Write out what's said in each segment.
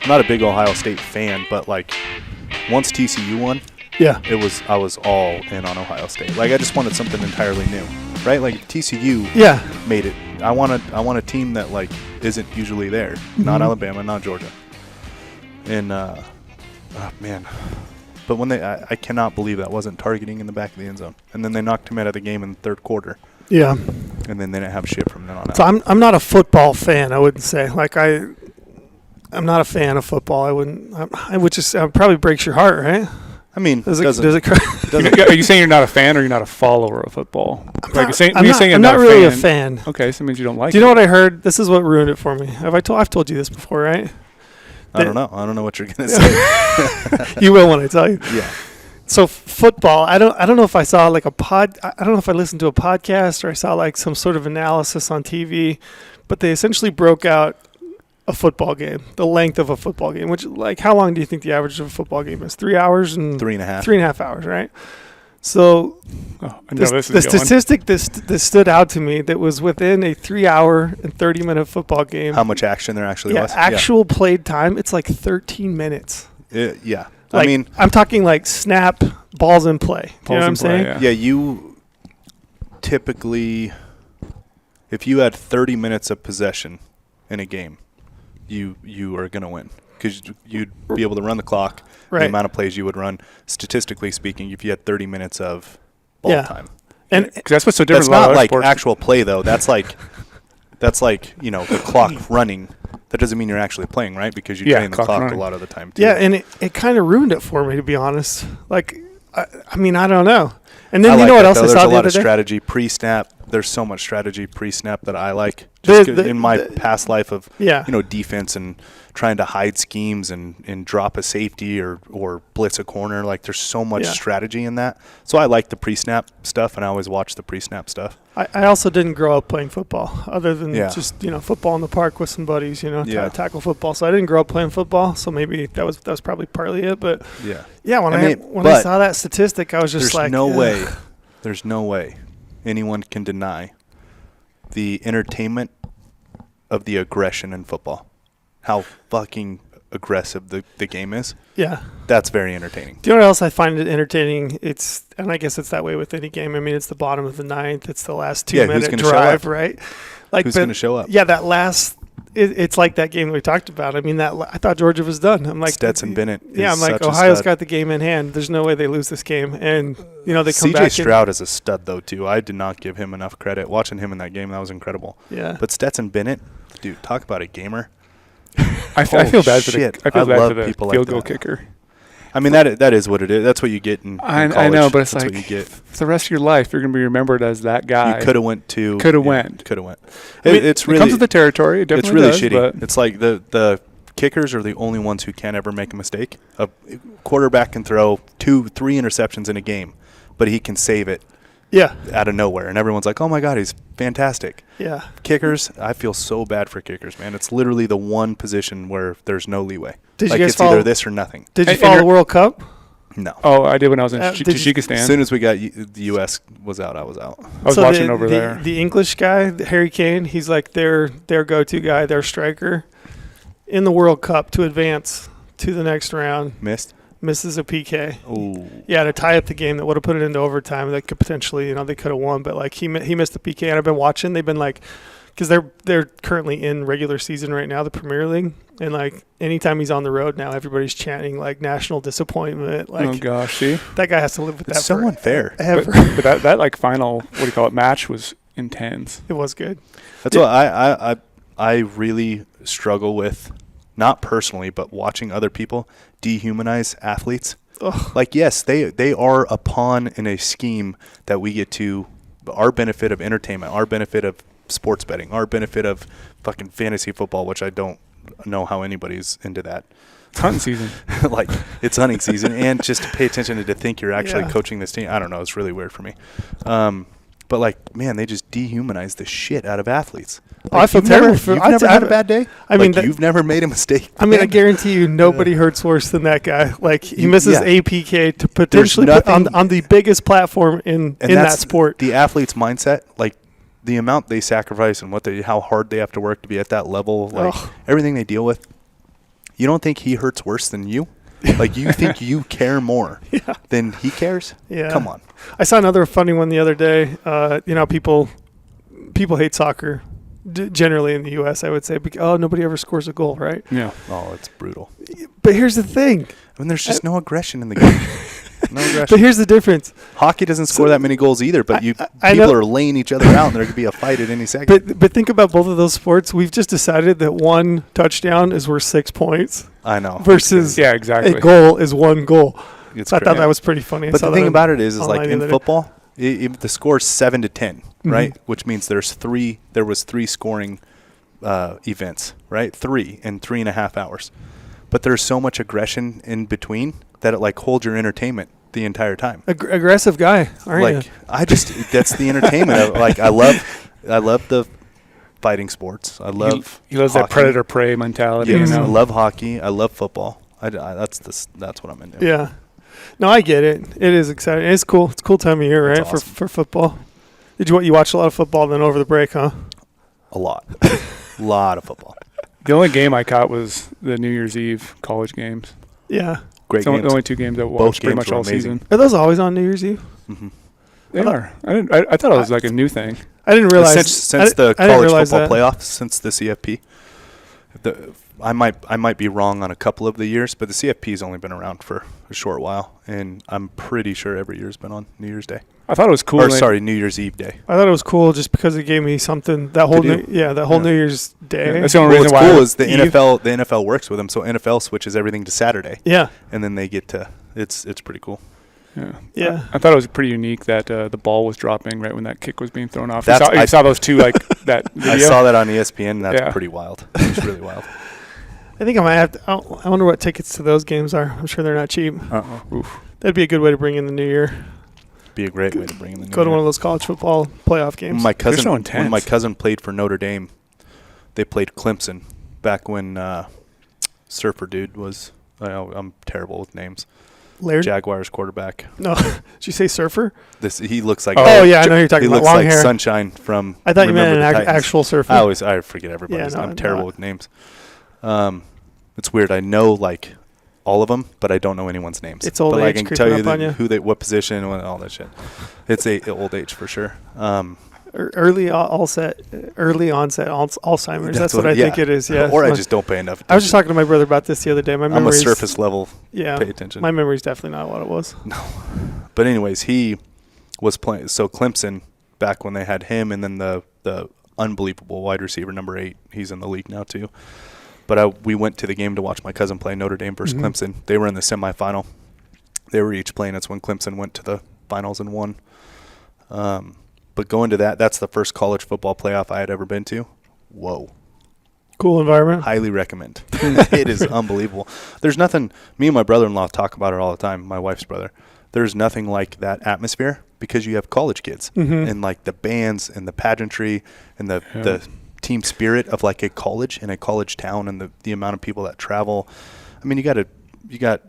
I'm not a big Ohio State fan, but like once TCU won, Yeah. I was all in on Ohio State. Like I just wanted something entirely new, right? Like TCU made it. I want a team that like isn't usually there. Not Alabama, not Georgia. And man, but when I cannot believe that wasn't targeting in the back of the end zone, and then they knocked him out of the game in the third quarter. Yeah, and then they didn't have shit from then on out. So I'm not a football fan. I wouldn't say like I'm not a fan of football. I would just probably breaks your heart, right? I mean, does it are you saying you're not a fan or you're not a follower of football? I'm not really a fan. Okay, so it means you don't like it. Do you know what I heard? This is what ruined it for me. I've told you this before, right? I don't know. I don't know what you're going to say. You will when I tell you. Yeah. So football, I don't know if I saw like I don't know if I listened to a podcast or I saw like some sort of analysis on TV, but they essentially broke out a football game, the length of a football game, which like how long do you think the average of a football game is? 3 hours and 3.5. 3.5 hours, right? So the statistic that stood out to me that was within a 3 hour and 30-minute football game. How much action there actually was? Actual played time, it's like 13 minutes. Yeah. Like, I mean, I'm talking like snap, balls in play. You know what I'm saying? Yeah, you typically, if you had 30 minutes of possession in a game, you are going to win because you'd be able to run the clock. Right. The amount of plays you would run, statistically speaking, if you had 30 minutes of ball time. And because that's what's so different. That's not like actual play, though. That's like the clock running. That doesn't mean you're actually playing, right? Because you're playing the clock running a lot of the time, too. Yeah, and it kind of ruined it for me, to be honest. Like, I mean, I don't know. And then you know what else I saw the other day? There's a lot of strategy pre-snap. There's so much strategy pre-snap that I like. Just in my past life of defense and trying to hide schemes and drop a safety or blitz a corner. Like there's so much strategy in that. So I like the pre-snap stuff, and I always watch the pre-snap stuff. I also didn't grow up playing football other than just football in the park with some buddies, tackle football. So I didn't grow up playing football. So maybe that was probably partly it. But when I saw that statistic, I was just like, there's no way anyone can deny the entertainment of the aggression in football. How fucking aggressive the game is. Yeah. That's very entertaining. Do you know what else I find it entertaining? And I guess it's that way with any game. I mean, it's the bottom of the ninth. It's the last 2-minute drive, right? Like who's going to show up? Yeah, that last it's like that game that we talked about. I mean, I thought Georgia was done. I'm like Stetson Bennett. Yeah, I'm like Ohio's got the game in hand. There's no way they lose this game. And they come back. CJ Stroud is a stud though too. I did not give him enough credit. Watching him in that game, that was incredible. Yeah. But Stetson Bennett, dude, talk about a gamer. I feel bad for the field goal kicker. I mean, that is what it is. That's what you get in college. I know, but it's like for the rest of your life, you're going to be remembered as that guy. You could have went. It comes with the territory. It definitely it's really shitty. It's like the kickers are the only ones who can't ever make a mistake. A quarterback can throw 2-3 interceptions in a game, but he can save it. Yeah. Out of nowhere. And everyone's like, oh, my God, he's fantastic. Yeah. Kickers, I feel so bad for kickers, man. It's literally the one position where there's no leeway. Did you guys it's either this or nothing. Did you follow the World Cup? No. Oh, I did when I was in Tajikistan. As soon as we got the U.S. was out, I was out. I was watching over there. The English guy, Harry Kane, he's like their go-to guy, their striker in the World Cup to advance to the next round. Misses a PK. Ooh. Yeah, to tie up the game that would have put it into overtime. That could potentially, they could have won. But like he missed the PK, and I've been watching. They've been like, because they're currently in regular season right now, the Premier League, and like anytime he's on the road now, everybody's chanting like national disappointment. Like, oh gosh, see, that guy has to live with that. It's so unfair. But that like final match was intense. It was good. That's what I really struggle with. Not personally, but watching other people dehumanize athletes. Ugh. Like, yes, they are a pawn in a scheme that we get to our benefit of entertainment, our benefit of sports betting, our benefit of fucking fantasy football, which I don't know how anybody's into that. It's hunting season. Like, it's hunting season. And just to pay attention and to think you're actually coaching this team. I don't know. It's really weird for me. But, like, man, they just dehumanize the shit out of athletes. Like, I feel terrible for. You've never had a bad day? I mean, you've never made a mistake. I mean, I guarantee you nobody hurts worse than that guy. Like, he misses APK to potentially put on the biggest platform in that sport. The athlete's mindset, like, the amount they sacrifice and how hard they have to work to be at that level, like, everything they deal with. You don't think he hurts worse than you? Like, you think you care more than he cares? Yeah. Come on. I saw another funny one the other day. People hate soccer generally in the U.S., I would say. Because, nobody ever scores a goal, right? Yeah. Oh, it's brutal. But here's the thing. I mean, there's just no aggression in the game. No aggression. But here's the difference. Hockey doesn't score that many goals either, but people are laying each other out, and there could be a fight at any second. But think about both of those sports. We've just decided that one touchdown is worth 6 points. I know. Versus exactly. a goal is one goal. So I thought that was pretty funny. But the thing about it is like in football, the score is 7-10, right? Which means there was three scoring events, right? 3 in 3.5 hours. But there's so much aggression in between that it holds your entertainment the entire time. Aggressive guy, aren't you? That's the entertainment. I love the fighting sports. I love. He loves that predator prey mentality. Yes, I love hockey. I love football. That's what I'm into. Yeah, no, I get it. It is exciting. It's cool. It's a cool time of year, right? Awesome. For football. You watch a lot of football then over the break, huh? A lot, lot of football. The only game I caught was the New Year's Eve college games. Yeah. Great games. The only 2 games I watched pretty much all season. Are those always on New Year's Eve? Mm-hmm. They are. I thought it was like a new thing. I didn't realize. Since the college football playoffs, since the CFP, I might be wrong on a couple of the years, but the CFP's only been around for a short while, and I'm pretty sure every year's been on New Year's Day. I thought it was cool. New Year's Eve day. I thought it was cool just because it gave me something that whole New Year's Day. Yeah, that's the only reason why. What's cool is the NFL works with them, so NFL switches everything to Saturday. Yeah, and then they get to it's pretty cool. Yeah. I thought it was pretty unique that the ball was dropping right when that kick was being thrown off. You saw those two that video? I saw that on ESPN. That's pretty wild. It's really wild. I think I might have to. I wonder what tickets to those games are. I'm sure they're not cheap. That'd be a good way to bring in the new year. Be a great way to bring in the new year. Go to one of those college football playoff games. When my cousin played for Notre Dame, they played Clemson back when Surfer Dude was. I'm terrible with names. Laird? Jaguars quarterback. No, did you say Surfer? He looks like. Oh yeah, I know who you're talking about. Long hair. He looks like Sunshine from. I thought you meant an actual Surfer. I forget everybody's. Yeah, I'm terrible with names. It's weird. I know all of them, but I don't know anyone's names. It's old age. But I can tell you what position, all that shit. It's old age for sure. Early onset Alzheimer's. That's what I think it is. Yeah. Or I just don't pay enough attention. I was just talking to my brother about this the other day. I'm a surface level. Yeah. Pay attention. My memory's definitely not what it was. No. But anyways, he was playing. So Clemson, back when they had him, and then the unbelievable wide receiver number 8. He's in the league now too. But we went to the game to watch my cousin play Notre Dame versus Clemson. They were in the semifinal. They were each playing. That's when Clemson went to the finals and won. But going to that's the first college football playoff I had ever been to. Whoa. Cool environment. Highly recommend. It is unbelievable. There's nothing. Me and my brother-in-law talk about it all the time, my wife's brother. There's nothing like that atmosphere because you have college kids. And the bands and the pageantry and the team spirit of a college in a college town and the amount of people that travel. I mean, you got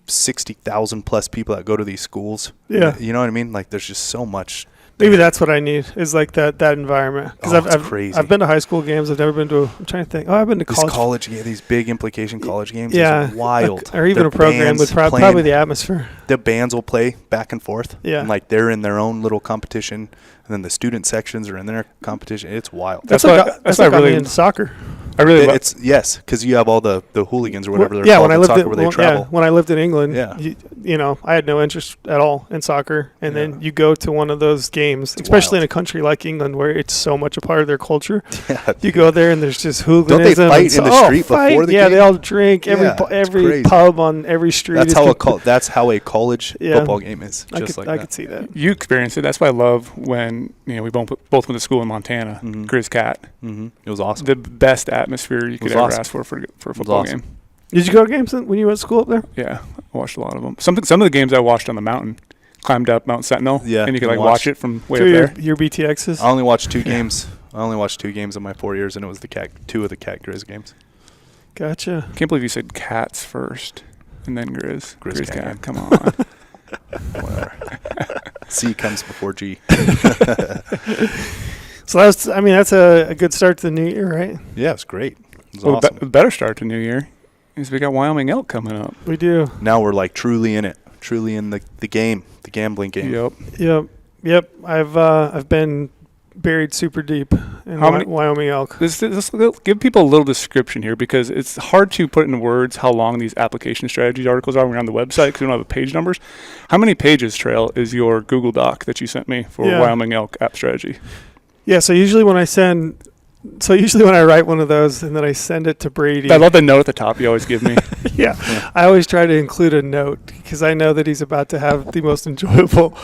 60,000 plus people that go to these schools. Yeah. You know what I mean? There's just so much. Maybe that's what I need is that environment. Because it's crazy. I've been to high school games. I've never been to. I'm trying to think. I've been to college. These big implication college games. Yeah, is wild. Or even a program with probably the atmosphere. The bands will play back and forth. Yeah, and they're in their own little competition, and then the student sections are in their competition. It's wild. That's why I really into soccer. I really it's because you have all the hooligans or whatever they're called in soccer where they travel. Yeah, when I lived in England, yeah. I had no interest at all in soccer, and then you go to one of those games, especially in a country like England where it's so much a part of their culture. Yeah. You go there and there's just hooliganism. Don't they fight in the street before the game? Yeah, they all drink. Every pub on every street. That's how a college football game is. I could see that. You experienced it. That's why I love when we both went to school in Montana. Grizz Cat. It was awesome. The best atmosphere you could ever ask for a football game. Did you go to games when you went to school up there? Yeah, I watched a lot of them. Some of the games I watched on the mountain. Climbed up Mount Sentinel, and you could watch it from way up there. Your BTXs? I only watched 2 games. I only watched 2 games in my 4 years, and it was 2 of the Cat Grizz games. Gotcha. I can't believe you said Cats first, and then Grizz. Grizz Cat. Come on. Whatever. C comes before G. So that's a good start to the new year, right? Yeah, it's great. It was awesome. Better start to New Year. is we got Wyoming elk coming up. We do. Now we're like truly in it, truly in the game, the gambling game. Yep. I've been buried super deep in Wyoming elk. Let's give people a little description here, because it's hard to put into words how long these application strategies articles are when you're on the website, because we don't have the page numbers. How many pages, Trail, is your Google Doc that you sent me for Wyoming elk app strategy? Yeah, so usually when I write one of those and then I send it to Brady. I love the note at the top you always give me. Yeah, I always try to include a note because I know that he's about to have the most enjoyable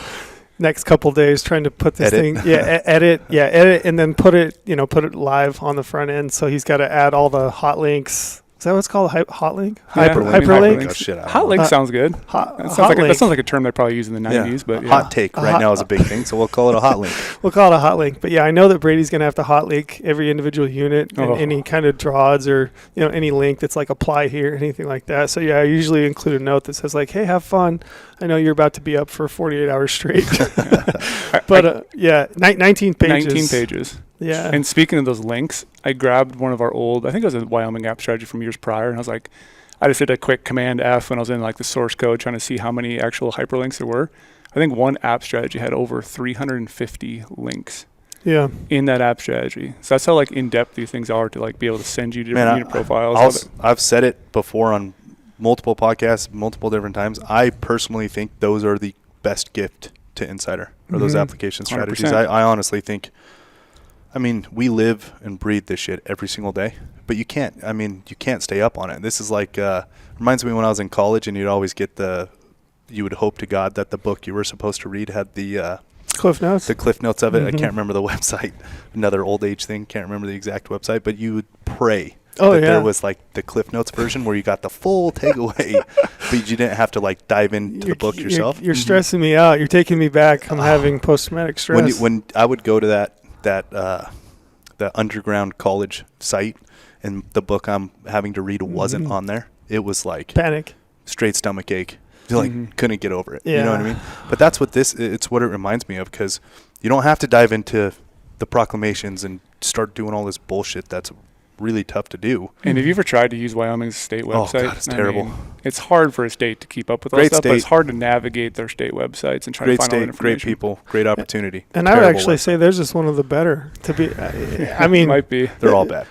next couple days trying to put this edit, and then put it live on the front end. So he's got to add all the hot links. Is that what it's called? Hot link? Hyperlink? Hot link sounds good. That sounds like a term they probably use in the 90s. But hot take now is a big thing, so we'll call it a hot link. We'll call it a hot link. But yeah, I know that Brady's going to have to hot link every individual unit and any kind of draws or any link that's like apply here, anything like that. So yeah, I usually include a note that says like, hey, have fun. I know you're about to be up for 48 hours straight. But 19 pages. 19 pages. Yeah. And speaking of those links, I grabbed one of our old, I think it was a Wyoming app strategy from years prior, and I was like, I just did a quick Command F when I was in like the source code trying to see how many actual hyperlinks there were. I think one app strategy had over 350 links. Yeah. In that app strategy. So that's how like in depth these things are, to like be able to send you different unit profiles. I've said it before on multiple podcasts, multiple different times. I personally think those are the best gift to Insider, or those application strategies. I honestly think, we live and breathe this shit every single day, but you can't stay up on it. This is like, reminds me when I was in college and you'd always get you would hope to God that the book you were supposed to read had the Cliff Notes. The Cliff Notes of it. I can't remember the website. Another old age thing. Can't remember the exact website, but you would pray there was like the Cliff Notes version where you got the full takeaway, but you didn't have to like dive into the book yourself. You're stressing me out. You're taking me back. I'm having post-traumatic stress. When I would go to the underground college site and the book I'm having to read wasn't on there, it was like panic, straight stomach ache. You couldn't get over it. You know what I mean? But that's what it's what it reminds me of, because you don't have to dive into the proclamations and start doing all this bullshit that's really tough to do. And have you ever tried to use Wyoming's state website? Oh God, it's terrible. It's hard for a state to keep up with all stuff, but it's hard to navigate their state websites and try to find all that information. Great people, great opportunity. And I would actually say theirs is one of the better to be. Might be. They're all bad.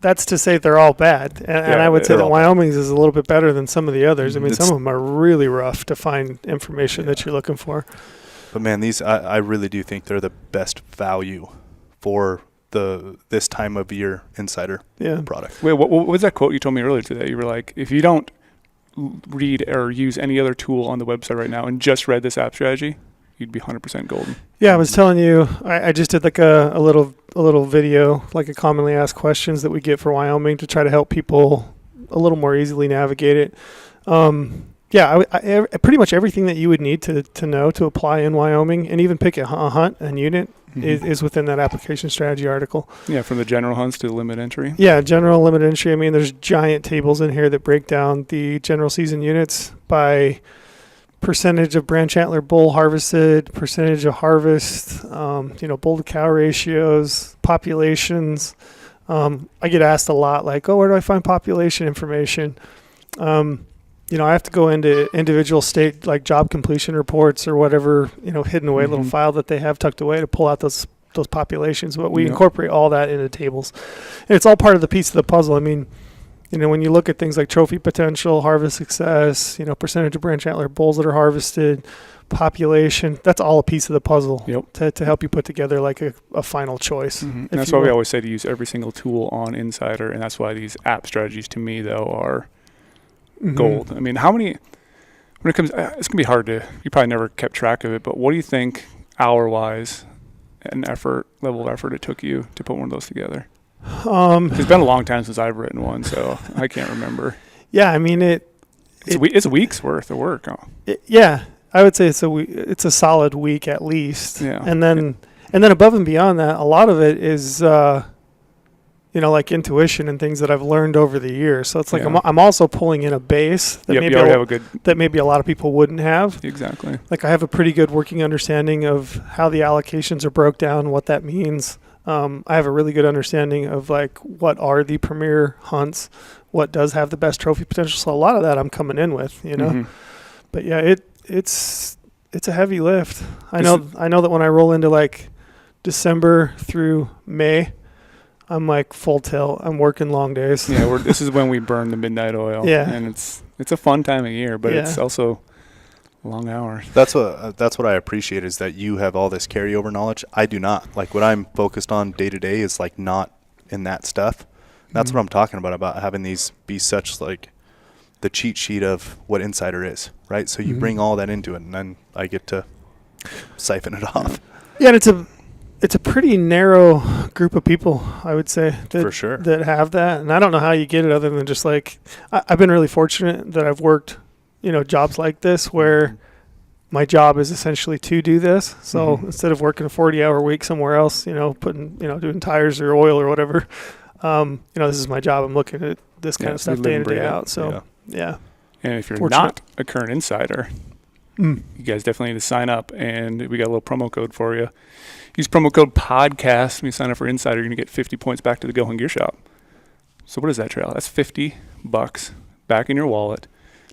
That's to say they're all bad. And I would say that Wyoming's is a little bit better than some of the others. Some of them are really rough to find information that you're looking for. But man, these I really do think they're the best value for this time of year Insider product. Wait, what was that quote you told me earlier today? You were like, if you don't read or use any other tool on the website right now and just read this app strategy, you'd be 100% golden. Yeah, I was telling you, I just did like a little video, like a commonly asked questions that we get for Wyoming to try to help people a little more easily navigate it. I pretty much everything that you would need to know to apply in Wyoming and even pick a hunt and unit is within that application strategy article. Yeah, from the general hunts to the limit entry. Yeah, general limit entry. There's giant tables in here that break down the general season units by percentage of branch antler bull harvested, percentage of harvest, bull to cow ratios, populations. I get asked a lot like, where do I find population information? I have to go into individual state like job completion reports or whatever, hidden away little file that they have tucked away to pull out those populations. But we incorporate all that into tables. And it's all part of the piece of the puzzle. When you look at things like trophy potential, harvest success, percentage of branch antler bulls that are harvested, population, that's all a piece of the puzzle to help you put together like a final choice. And that's why we always say to use every single tool on Insider. And that's why these app strategies to me, though, are gold. How many, when it comes, it's going to be hard to, you probably never kept track of it, but what do you think hour-wise and level of effort it took you to put one of those together? It's been a long time since I've written one, so I can't remember. Yeah, it's weeks worth of work. I would say it's a solid week at least. Yeah. And then above and beyond that, a lot of it is like intuition and things that I've learned over the years. So it's like I'm also pulling in a base that maybe a lot of people wouldn't have. Exactly. Like I have a pretty good working understanding of how the allocations are broke down, what that means. I have a really good understanding of like what are the premier hunts, what does have the best trophy potential. So a lot of that I'm coming in with, you know. Mm-hmm. But yeah, it's a heavy lift. I know that when I roll into like December through May, I'm like full tilt. I'm working long days. Yeah, this is when we burn the midnight oil. Yeah, and it's a fun time of year, but it's also long hours. That's what I appreciate is that you have all this carryover knowledge. I do not. Like what I'm focused on day to day is like not in that stuff. That's what I'm talking about having these be such like the cheat sheet of what Insider is, right? So you bring all that into it, and then I get to siphon it off. Yeah, and it's a pretty narrow group of people, I would say, that, for sure, that have that. And I don't know how you get it other than just like I've been really fortunate that I've worked, you know, jobs like this where my job is essentially to do this. So instead of working a 40-hour week somewhere else, you know, doing tires or oil or whatever, you know, this is my job. I'm looking at this kind of stuff day in and day out. So yeah. And if you're not a current insider, you guys definitely need to sign up. And we got a little promo code for you. Use promo code podcast when you sign up for Insider. You're going to get 50 points back to the GOHUNT Gear Shop. So what is that, Trail? That's $50 back in your wallet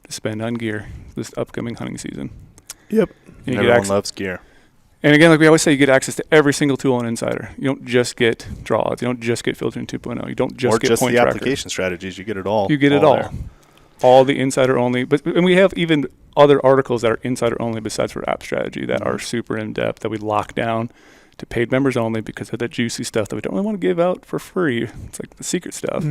to spend on gear this upcoming hunting season. Yep. And everyone loves gear. And again, like we always say, you get access to every single tool on Insider. You don't just get draw odds. You don't just get filtering 2.0. You don't just get point tracker. Or just the application strategies. You get it all. You get it all. All the Insider only. And we have even other articles that are Insider only besides for app strategy that are super in-depth that we lock down to paid members only because of that juicy stuff that we don't really want to give out for free. It's like the secret stuff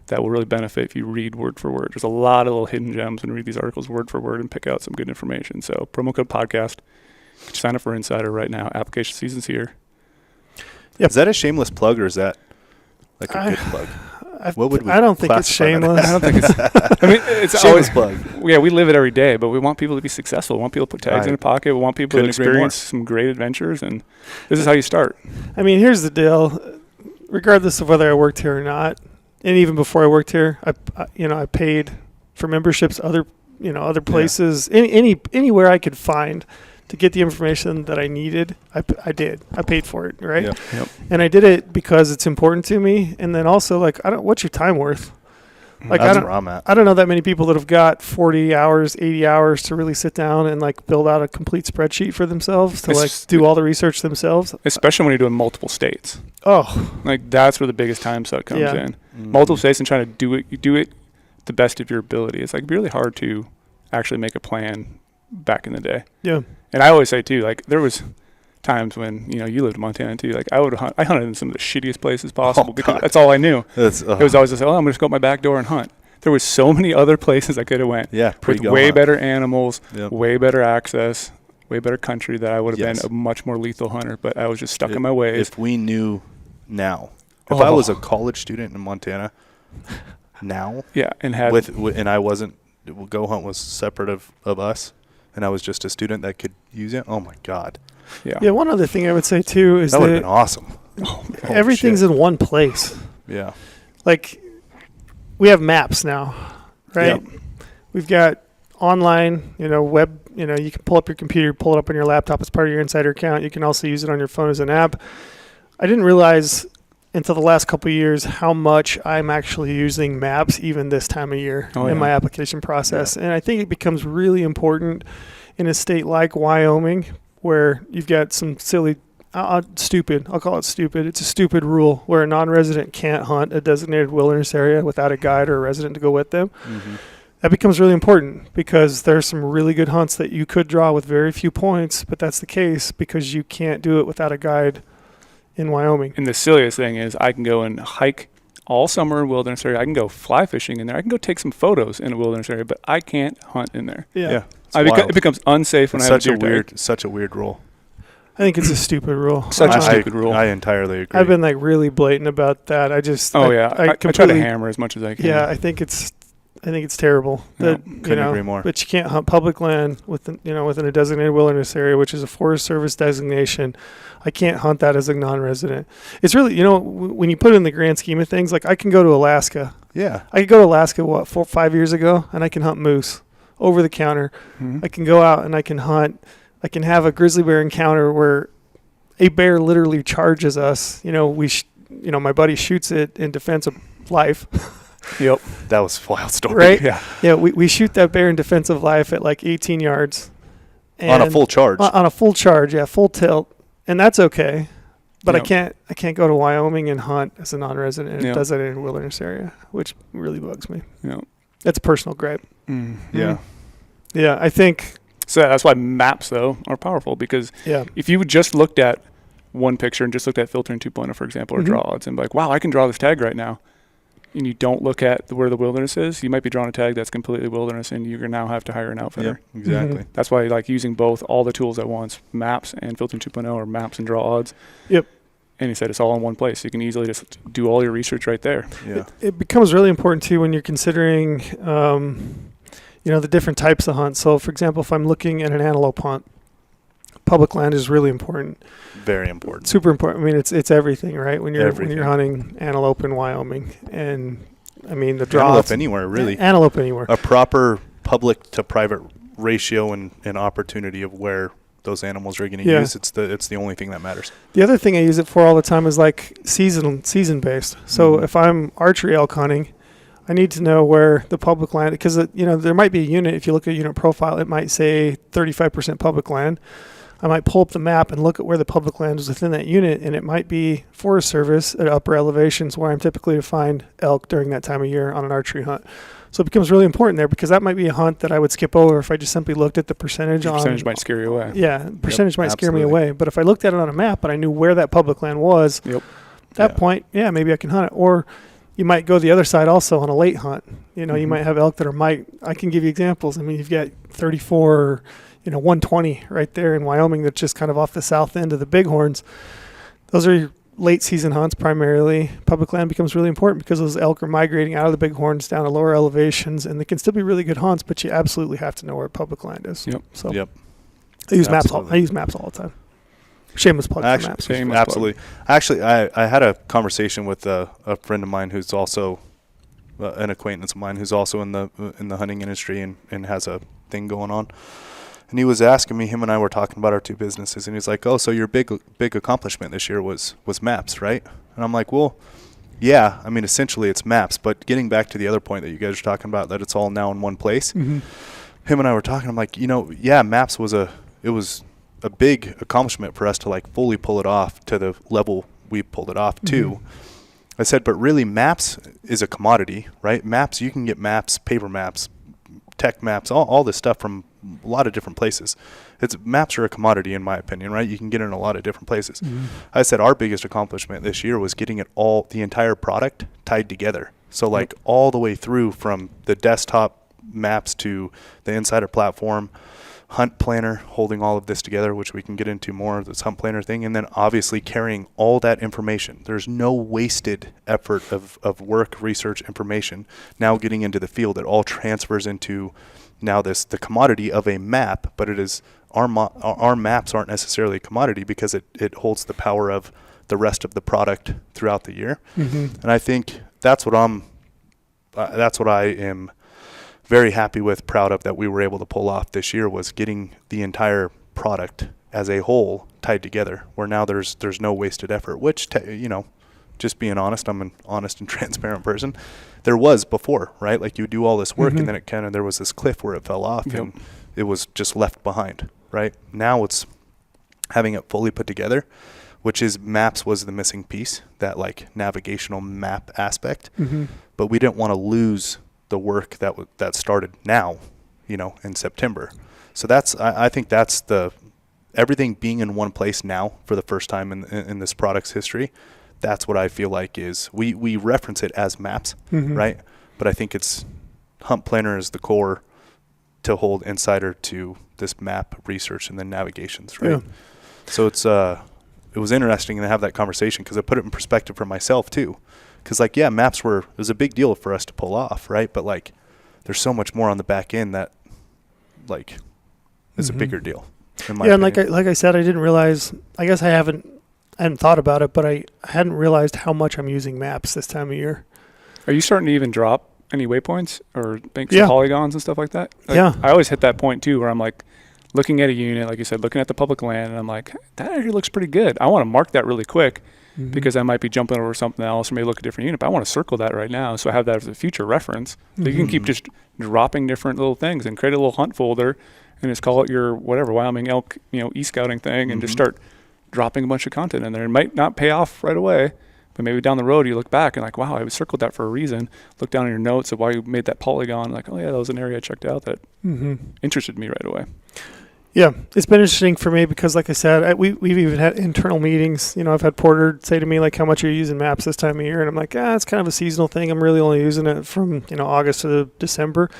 that will really benefit if you read word for word. There's a lot of little hidden gems when you read these articles word for word and pick out some good information. So promo code podcast. Sign up for Insider right now. Application season's here. Yep. Is that a shameless plug or is that like a good plug? What would we I don't think it's shameless. I don't think it's. I mean, it's always plug. Yeah, we live it every day, but we want people to be successful. We want people to put tags in their pocket. We want people to experience some great adventures, and this is how you start. I mean, here's the deal. Regardless of whether I worked here or not, and even before I worked here, I paid for memberships other places, anywhere I could find to get the information that I needed. I did. I paid for it, right? Yep. And I did it because it's important to me. And then also, like, what's your time worth? Like, that's where I'm at. I don't know that many people that have got 40 hours, 80 hours to really sit down and like build out a complete spreadsheet for themselves to like do all the research themselves. Especially when you're doing multiple states. Oh, like that's where the biggest time suck comes in. Multiple states and trying to do it. You do it the best of your ability. It's like really hard to actually make a plan back in the day. Yeah. And I always say too, like there was times when you lived in Montana too. Like I hunted in some of the shittiest places possible because that's all I knew. It was always just I'm gonna just go out my back door and hunt. There was so many other places I could have went. Yeah, with way better animals, way better access, way better country that I would have been a much more lethal hunter. But I was just stuck in my ways. If we knew now, if I was a college student in Montana now, and and I wasn't, GOHUNT was separate of us. And I was just a student that could use it. Oh my God! Yeah. One other thing I would say too is that would have been awesome. Everything's in one place. Yeah. Like we have maps now, right? Yep. We've got online, web. You can pull up your computer, pull it up on your laptop as part of your Insider account. You can also use it on your phone as an app. I didn't realize until the last couple of years how much I'm actually using maps even this time of year in my application process. Yeah. And I think it becomes really important in a state like Wyoming where you've got some silly, I'll call it stupid. It's a stupid rule where a non-resident can't hunt a designated wilderness area without a guide or a resident to go with them. Mm-hmm. That becomes really important because there's some really good hunts that you could draw with very few points, but that's the case because you can't do it without a guide in Wyoming. And the silliest thing is I can go and hike all summer in wilderness area. I can go fly fishing in there. I can go take some photos in a wilderness area, but I can't hunt in there. Yeah. It becomes unsafe when I have a deer tag. Such a weird rule. I think it's a stupid rule. Such a stupid rule. I entirely agree. I've been like really blatant about that. I try to hammer as much as I can. Yeah, I think it's terrible. Couldn't agree more. But you can't hunt public land within a designated wilderness area, which is a Forest Service designation. I can't hunt that as a non-resident. It's really, when you put it in the grand scheme of things, like I can go to Alaska. Yeah. I could go to Alaska, 4-5 years ago, and I can hunt moose over the counter. Mm-hmm. I can go out and I can hunt. I can have a grizzly bear encounter where a bear literally charges us. My buddy shoots it in defense of life. Yep. That was a wild story. Right? Yeah. Yeah, we shoot that bear in defense of life at like 18 yards. On a full charge. On a full charge, yeah, full tilt. And that's okay. But I can't go to Wyoming and hunt as a non-resident and it does that in a wilderness area, which really bugs me. Yeah. That's a personal gripe. Mm-hmm. Yeah. Yeah, I think. So that's why maps, though, are powerful because if you just looked at one picture and just looked at filtering 2.0, for example, or draw odds and be like, wow, I can draw this tag right now, and you don't look at where the wilderness is, you might be drawing a tag that's completely wilderness, and you're now have to hire an outfitter. Yep, exactly. Mm-hmm. That's why using both, all the tools at once, maps and filtering 2.0 or maps and draw odds. Yep. And he said it's all in one place. You can easily just do all your research right there. Yeah. It becomes really important, too, when you're considering, the different types of hunts. So, for example, if I'm looking at an antelope hunt, public land is really important. Very important. Super important. I mean, it's everything, right? When you're hunting antelope in Wyoming, and I mean the draw. Antelope anywhere, really. Antelope anywhere. A proper public to private ratio and opportunity of where those animals are going to use. It's the only thing that matters. The other thing I use it for all the time is like season based. So if I'm archery elk hunting, I need to know where the public land, because there might be a unit. If you look at a unit profile, it might say 35% public land. I might pull up the map and look at where the public land is within that unit, and it might be Forest Service at upper elevations where I'm typically to find elk during that time of year on an archery hunt. So it becomes really important there because that might be a hunt that I would skip over if I just simply looked at the percentage. The percentage might scare you away. Yeah, percentage might scare me away. But if I looked at it on a map and I knew where that public land was, at that point, maybe I can hunt it. Or you might go the other side also on a late hunt. You might have elk that I can give you examples. I mean, you've got 34, 120 right there in Wyoming that's just kind of off the south end of the Bighorns. Those are your late season hunts primarily. Public land becomes really important because those elk are migrating out of the Bighorns down to lower elevations, and they can still be really good hunts, but you absolutely have to know where public land is. Yep. So I use maps all the time. Shameless plug for maps. Absolutely. Actually, I had a conversation with a friend of mine who's also an acquaintance of mine who's also in the hunting industry and has a thing going on. And he was asking me, him and I were talking about our two businesses, and he's like, oh, so your big accomplishment this year was maps, right? And I'm like, well, yeah, I mean, essentially it's maps, but getting back to the other point that you guys are talking about, that it's all now in one place, him and I were talking, I'm like, maps was a big accomplishment for us to fully pull it off to the level we pulled it off to. I said, but really maps is a commodity, right? Maps, you can get maps, paper maps, tech maps, all this stuff from a lot of different places. Maps are a commodity in my opinion, right? You can get it in a lot of different places. I said our biggest accomplishment this year was getting the entire product tied together. So all the way through from the desktop maps to the Insider platform, Hunt Planner, holding all of this together, which we can get into more of this Hunt Planner thing, and then obviously carrying all that information. There's no wasted effort of work, research, information. Now getting into the field, it all transfers into now the commodity of a map, but it is our maps aren't necessarily a commodity because it holds the power of the rest of the product throughout the year. And I think that's what I am very happy with, proud of, that we were able to pull off this year, was getting the entire product as a whole tied together, where now there's no wasted effort, which, just being honest, I'm an honest and transparent person. There was before, right? You do all this work and then there was this cliff where it fell off and it was just left behind, right? Now it's having it fully put together, which is maps was the missing piece, that navigational map aspect. But we didn't want to lose the work that started now, in September. So I think that's everything being in one place now for the first time in this product's history. That's what I feel like is we reference it as maps, right? But I think it's Hunt Planner is the core to hold Insider to this map research and then navigations, right? Yeah. So it was interesting to have that conversation because it put it in perspective for myself too. Because maps it was a big deal for us to pull off, right? But there's so much more on the back end that is a bigger deal. In my opinion. And like I said, I didn't realize. I guess I hadn't thought about it, but I hadn't realized how much I'm using maps this time of year. Are you starting to even drop any waypoints or banks of polygons and stuff like that? I always hit that point too, where I'm like, looking at a unit, like you said, looking at the public land, and I'm like, that area looks pretty good. I want to mark that really quick because I might be jumping over something else or maybe look at a different unit, but I want to circle that right now so I have that as a future reference. So you can keep just dropping different little things and create a little hunt folder and just call it your whatever, Wyoming elk, e-scouting thing, and just start dropping a bunch of content in there. It might not pay off right away, but maybe down the road you look back and like, wow, I circled that for a reason. Look down in your notes of why you made that polygon. Like, oh yeah, that was an area I checked out that interested me right away. Yeah, it's been interesting for me because, like I said, we've even had internal meetings. I've had Porter say to me, like, how much are you using maps this time of year? And I'm like, it's kind of a seasonal thing. I'm really only using it from, August to December.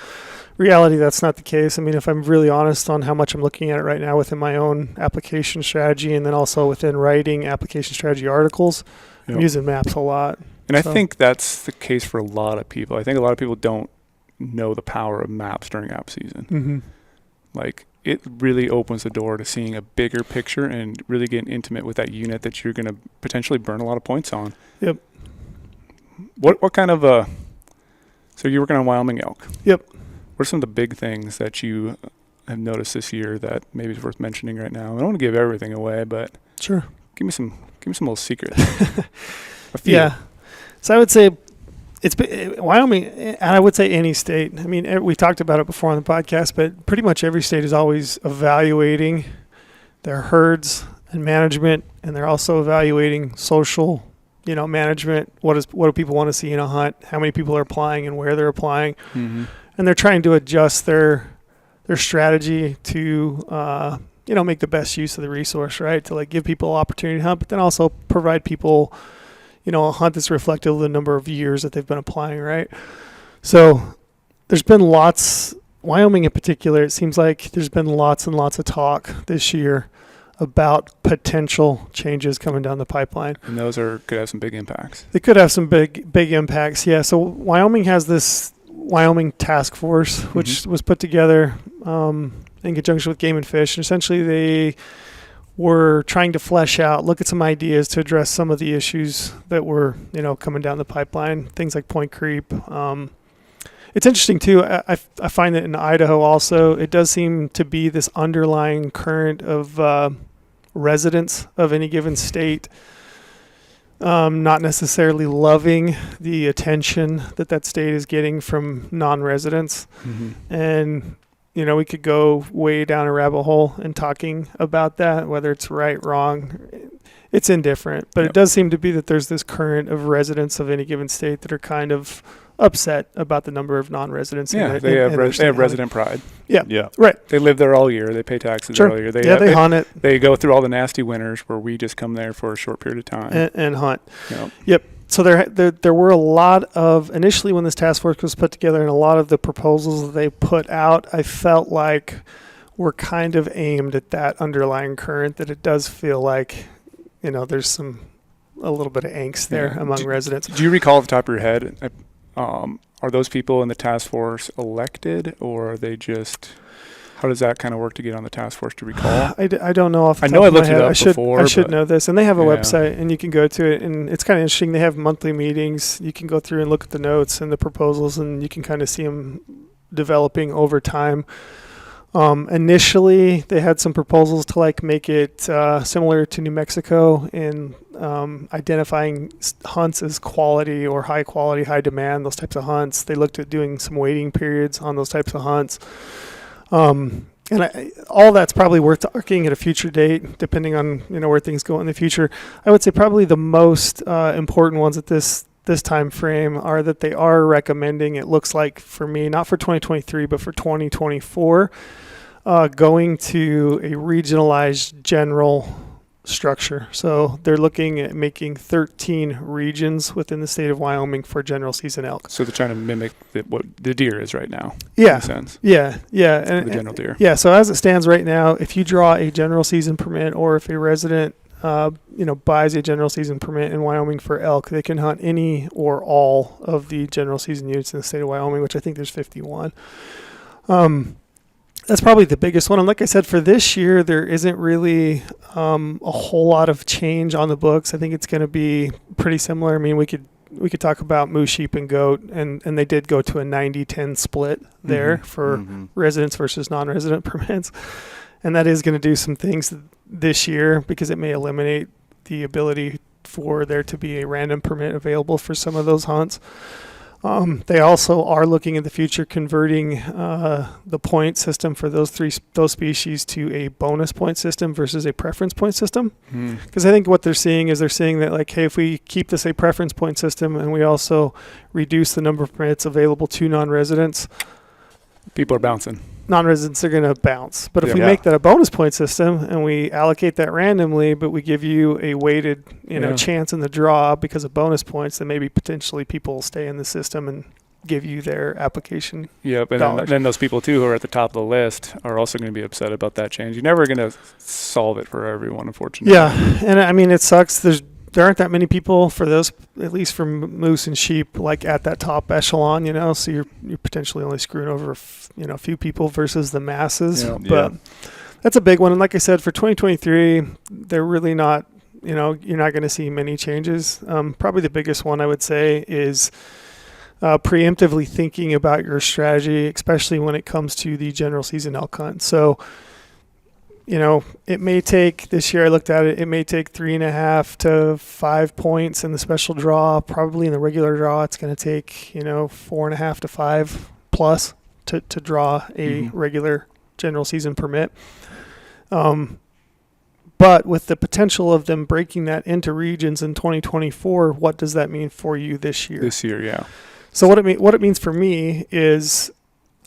Reality, that's not the case. I mean, if I'm really honest on how much I'm looking at it right now within my own application strategy and then also within writing application strategy articles, I'm using maps a lot. And I think that's the case for a lot of people. I think a lot of people don't know the power of maps during app season. Like, it really opens the door to seeing a bigger picture and really getting intimate with that unit that you're going to potentially burn a lot of points on. Yep. What kind of so you're working on Wyoming elk? Yep. What are some of the big things that you have noticed this year that maybe is worth mentioning right now? I don't want to give everything away, but sure, give me some little secrets. A few. Yeah. So I would say it's Wyoming, and I would say any state. I mean, we talked about it before on the podcast, but pretty much every state is always evaluating their herds and management, and they're also evaluating social, management. What do people want to see in a hunt? How many people are applying and where they're applying? And they're trying to adjust their strategy to make the best use of the resource, right? To like give people opportunity to hunt, but then also provide people a hunt that's reflective of the number of years that they've been applying, right? So there's been Wyoming in particular, it seems like there's been lots and lots of talk this year about potential changes coming down the pipeline. And those could have some big impacts. They could have some big impacts, yeah. So Wyoming has this Wyoming task force, which was put together in conjunction with Game and Fish. And essentially they were trying to flesh out, look at some ideas to address some of the issues that were, coming down the pipeline, things like point creep. It's interesting too. I find that in Idaho also, it does seem to be this underlying current of residents of any given state not necessarily loving the attention that state is getting from non-residents. And we could go way down a rabbit hole in talking about that, whether it's right, wrong. It's indifferent, but it does seem to be that there's this current of residents of any given state that are kind of upset about the number of non-residents. Yeah, they have resident pride. Yeah, right. They live there all year. They pay taxes all year. They hunt it. They go through all the nasty winters where we just come there for a short period of time. And hunt. Yep. So there were a lot of, initially when this task force was put together and a lot of the proposals that they put out, I felt like were kind of aimed at that underlying current, that it does feel like, there's a little bit of angst there among residents. Do you recall off the top of your head, are those people in the task force elected, or are they just... How does that kind of work to get on the task force, to recall? I don't know off the top I know I of my looked head. it up before. I should know this. And they have a website, and you can go to it, and it's kind of interesting. They have monthly meetings. You can go through and look at the notes and the proposals, and you can kind of see them developing over time. Initially, they had some proposals to like make it similar to New Mexico in identifying hunts as quality or high quality, high demand, those types of hunts. They looked at doing some waiting periods on those types of hunts. And all that's probably worth talking at a future date, depending on where things go in the future. I would say probably the most important ones at this time frame are that they are recommending, it looks like for me, not for 2023 but for 2024, going to a regionalized general structure. So they're looking at making 13 regions within the state of Wyoming for general season elk. So they're trying to mimic what the deer is right now. Yeah. In a sense. Yeah. And the general deer. Yeah. So as it stands right now, if you draw a general season permit, or if a resident, buys a general season permit in Wyoming for elk, they can hunt any or all of the general season units in the state of Wyoming, which I think there's 51. That's probably the biggest one. And like I said, for this year, there isn't really a whole lot of change on the books. I think it's going to be pretty similar. I mean, we could talk about moose, sheep, and goat, and they did go to a 90-10 split there for residents versus non-resident permits. and that is going to do some things this year because it may eliminate the ability for there to be a random permit available for some of those hunts. They also are looking at the future converting the point system for those species to a bonus point system versus a preference point system. Because I think what they're seeing that like, hey, if we keep this a preference point system and we also reduce the number of permits available to non-residents, people are bouncing. Non-residents are going to bounce. But if we make that a bonus point system and we allocate that randomly, but we give you a weighted, chance in the draw because of bonus points, then maybe potentially people will stay in the system and give you their application. Yep, and then those people too who are at the top of the list are also going to be upset about that change. You're never going to solve it for everyone, unfortunately. Yeah, and I mean it sucks. There aren't that many people for those, at least for moose and sheep, like at that top echelon, so you're potentially only screwing over a few people versus the masses. But that's a big one. And like I said, for 2023, they're really not, you're not going to see many changes. Probably the biggest one I would say is preemptively thinking about your strategy, especially when it comes to the general season elk hunt. So, it may take, this year I looked at it, it may take 3.5 to 5 points in the special draw. Probably in the regular draw, it's going to take, 4.5 to 5 plus to draw a regular general season permit. But with the potential of them breaking that into regions in 2024, what does that mean for you this year? This year, yeah. So what it means for me is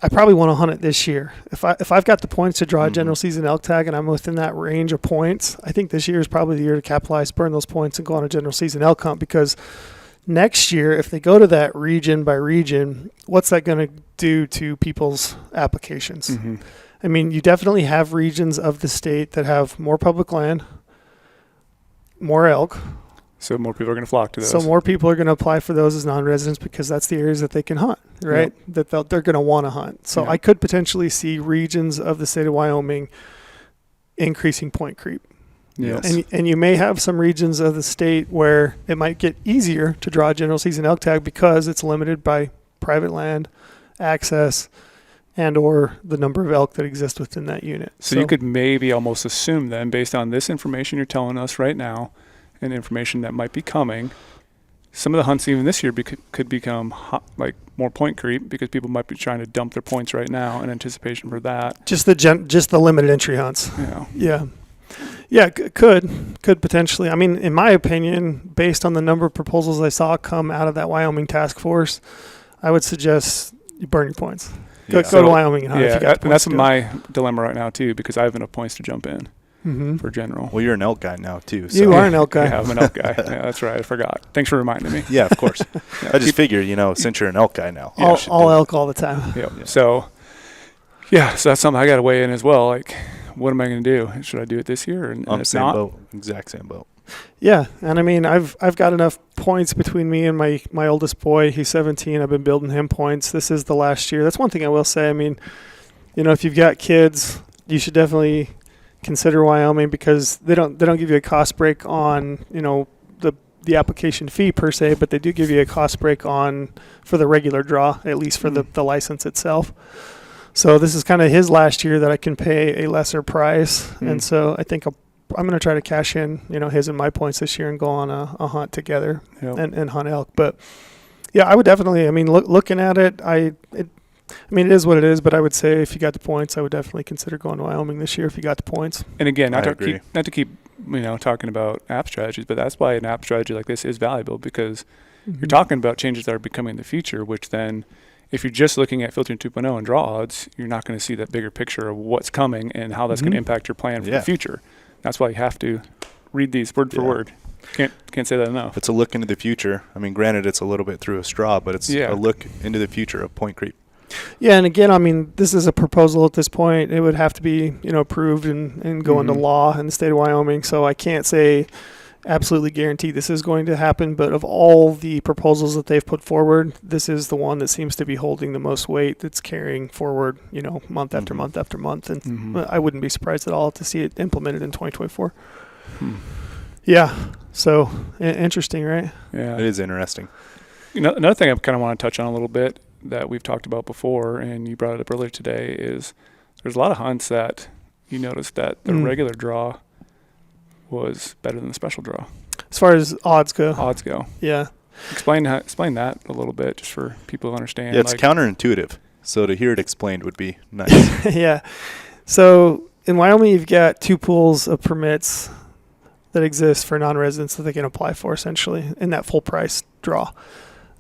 I probably want to hunt it this year. If I've got the points to draw a general season elk tag and I'm within that range of points, I think this year is probably the year to capitalize, burn those points, and go on a general season elk hunt. Because next year, if they go to that region by region, what's that going to do to people's applications? I mean, you definitely have regions of the state that have more public land, more elk. So more people are going to flock to those. So more people are going to apply for those as non-residents because that's the areas that they can hunt, right? Yep. That they're going to want to hunt. So I could potentially see regions of the state of Wyoming increasing point creep. Yes. And you may have some regions of the state where it might get easier to draw a general season elk tag because it's limited by private land, access, and or the number of elk that exist within that unit. So you could maybe almost assume then, based on this information you're telling us right now, and information that might be coming, some of the hunts even this year could become more point creep because people might be trying to dump their points right now in anticipation for that. Just the limited entry hunts. Yeah, could potentially. I mean, in my opinion, based on the number of proposals I saw come out of that Wyoming task force, I would suggest you burn your points. Go to Wyoming and hunt if you got the points. And that's my dilemma right now too, because I have enough points to jump in. For general. Well, you're an elk guy now too. So. You are an elk guy. Yeah, I'm an elk guy. Yeah, that's right. I forgot. Thanks for reminding me. Yeah, of course. I just figured, since you're an elk guy now, all elk all the time. Yep. Yeah. So that's something I got to weigh in as well. Like, what am I going to do? Should I do it this year? And if not, boat. Exact same boat. Yeah, and I mean, I've got enough points between me and my oldest boy. He's 17. I've been building him points. This is the last year. That's one thing I will say. I mean, if you've got kids, you should definitely consider Wyoming because they don't give you a cost break on the application fee per se, but they do give you a cost break for the regular draw, at least for the license itself. So this is kind of his last year that I can pay a lesser price, and so I think I'm going to try to cash in his and my points this year and go on a hunt together and hunt elk. But yeah, I would definitely. I mean, looking at it, it is what it is, but I would say if you got the points, I would definitely consider going to Wyoming this year if you got the points. And again, not to keep talking about app strategies, but that's why an app strategy like this is valuable because you're talking about changes that are becoming in the future, which then if you're just looking at filtering 2.0 and draw odds, you're not going to see that bigger picture of what's coming and how that's going to impact your plan for the future. That's why you have to read these word for word. Can't say that enough. It's a look into the future. I mean, granted, it's a little bit through a straw, but it's a look into the future of point creep. Yeah, and again, I mean, this is a proposal at this point. It would have to be, approved and go into law in the state of Wyoming. So I can't say absolutely guarantee this is going to happen. But of all the proposals that they've put forward, this is the one that seems to be holding the most weight. That's carrying forward, month after month after month. And I wouldn't be surprised at all to see it implemented in 2024. Yeah. So interesting, right? Yeah, it is interesting. Another thing I kind of want to touch on a little bit that we've talked about before, and you brought it up earlier today, is there's a lot of hunts that you noticed that the regular draw was better than the special draw. As far as odds go. Yeah. Explain that a little bit, just for people to understand. Yeah, it's counterintuitive. So to hear it explained would be nice. Yeah. So in Wyoming, you've got 2 pools of permits that exist for non-residents that they can apply for, essentially, in that full price draw.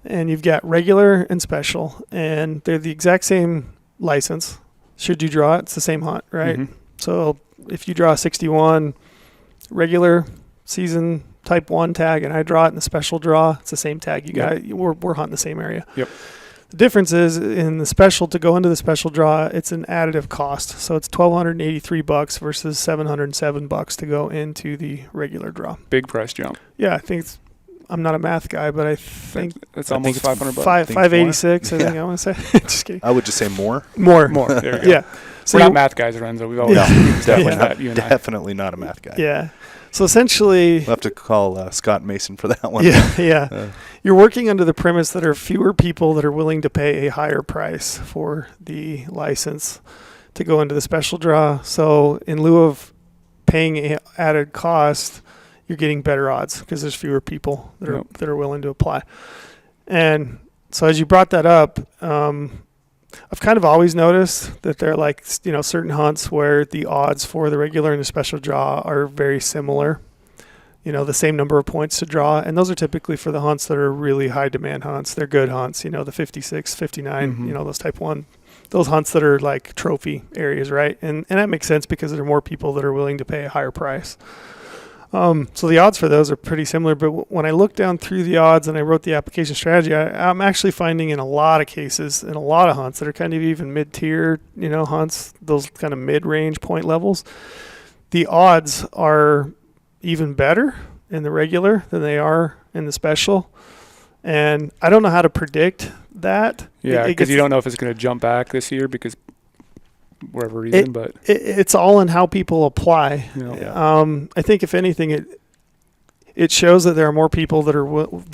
And you've got regular and special, and they're the exact same license. Should you draw it, it's the same hunt, right? Mm-hmm. So if you draw 61 regular season type 1 tag and I draw it in the special draw, it's the same tag. We're hunting the same area. Yep. The difference is in the special, to go into the special draw, it's an additive cost. So it's $1,283 versus $707 to go into the regular draw. Big price jump. Yeah, I think I'm not a math guy, but I think it's almost $500. $586. I think I want to say. Just kidding. I would just say more. More. There you go. Yeah. So we're not math guys, Renzo. We've always definitely not a math guy. Yeah. So essentially, we'll have to call Scott Mason for that one. Yeah. You're working under the premise that there are fewer people that are willing to pay a higher price for the license to go into the special draw. So in lieu of paying an added cost, you're getting better odds because there's fewer people that are willing to apply. And so as you brought that up, I've kind of always noticed that there are like, certain hunts where the odds for the regular and the special draw are very similar. The same number of points to draw. And those are typically for the hunts that are really high demand hunts. They're good hunts, the 56, 59, those type 1, those hunts that are like trophy areas, right? And that makes sense because there are more people that are willing to pay a higher price. So the odds for those are pretty similar, but when I look down through the odds and I wrote the application strategy, I'm actually finding in a lot of cases, in a lot of hunts that are kind of even mid-tier, hunts, those kind of mid-range point levels, the odds are even better in the regular than they are in the special. And I don't know how to predict that. Yeah, because you don't know if it's going to jump back this year because whatever reason, but it's all in how people apply. I think if anything, it shows that there are more people that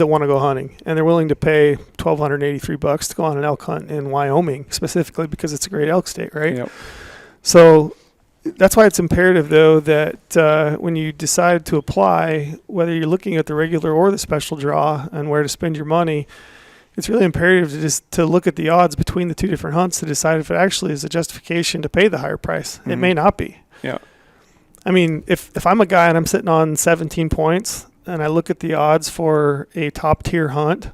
want to go hunting, and they're willing to pay $1,283 to go on an elk hunt in Wyoming, specifically because it's a great elk state, right? Yep. So that's why it's imperative, though, that when you decide to apply, whether you're looking at the regular or the special draw and where to spend your money, it's really imperative to look at the odds between the 2 different hunts to decide if it actually is a justification to pay the higher price. Mm-hmm. It may not be. Yeah. I mean, if I'm a guy and I'm sitting on 17 points and I look at the odds for a top tier hunt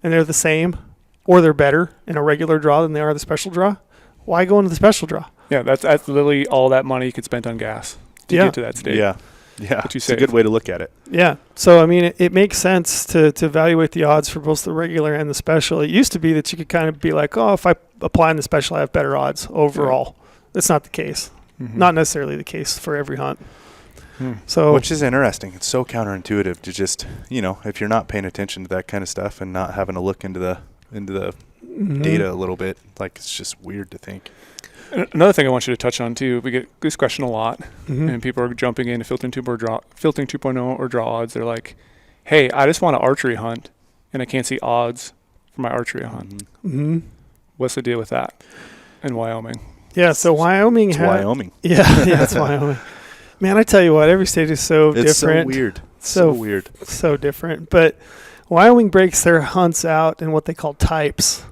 and they're the same or they're better in a regular draw than they are the special draw, why go into the special draw? Yeah, that's literally all that money you could spend on gas to get to that state. Yeah. It's a good way to look at it. Yeah. So, I mean, it makes sense to evaluate the odds for both the regular and the special. It used to be that you could kind of be like, if I apply in the special, I have better odds overall. Yeah. That's not the case. Mm-hmm. Not necessarily the case for every hunt. So, which is interesting. It's so counterintuitive to just, if you're not paying attention to that kind of stuff and not having to look into the data a little bit, like it's just weird to think. Another thing I want you to touch on too, we get this question a lot, and people are jumping into Filtering 2.0 or draw odds. They're like, "Hey, I just want an archery hunt, and I can't see odds for my archery hunt. Mm-hmm. What's the deal with that in Wyoming?" Yeah, so Wyoming. Wyoming. Yeah, it's Wyoming. Man, I tell you what, every state is so different. It's so weird. So weird. So different. But Wyoming breaks their hunts out in what they call types.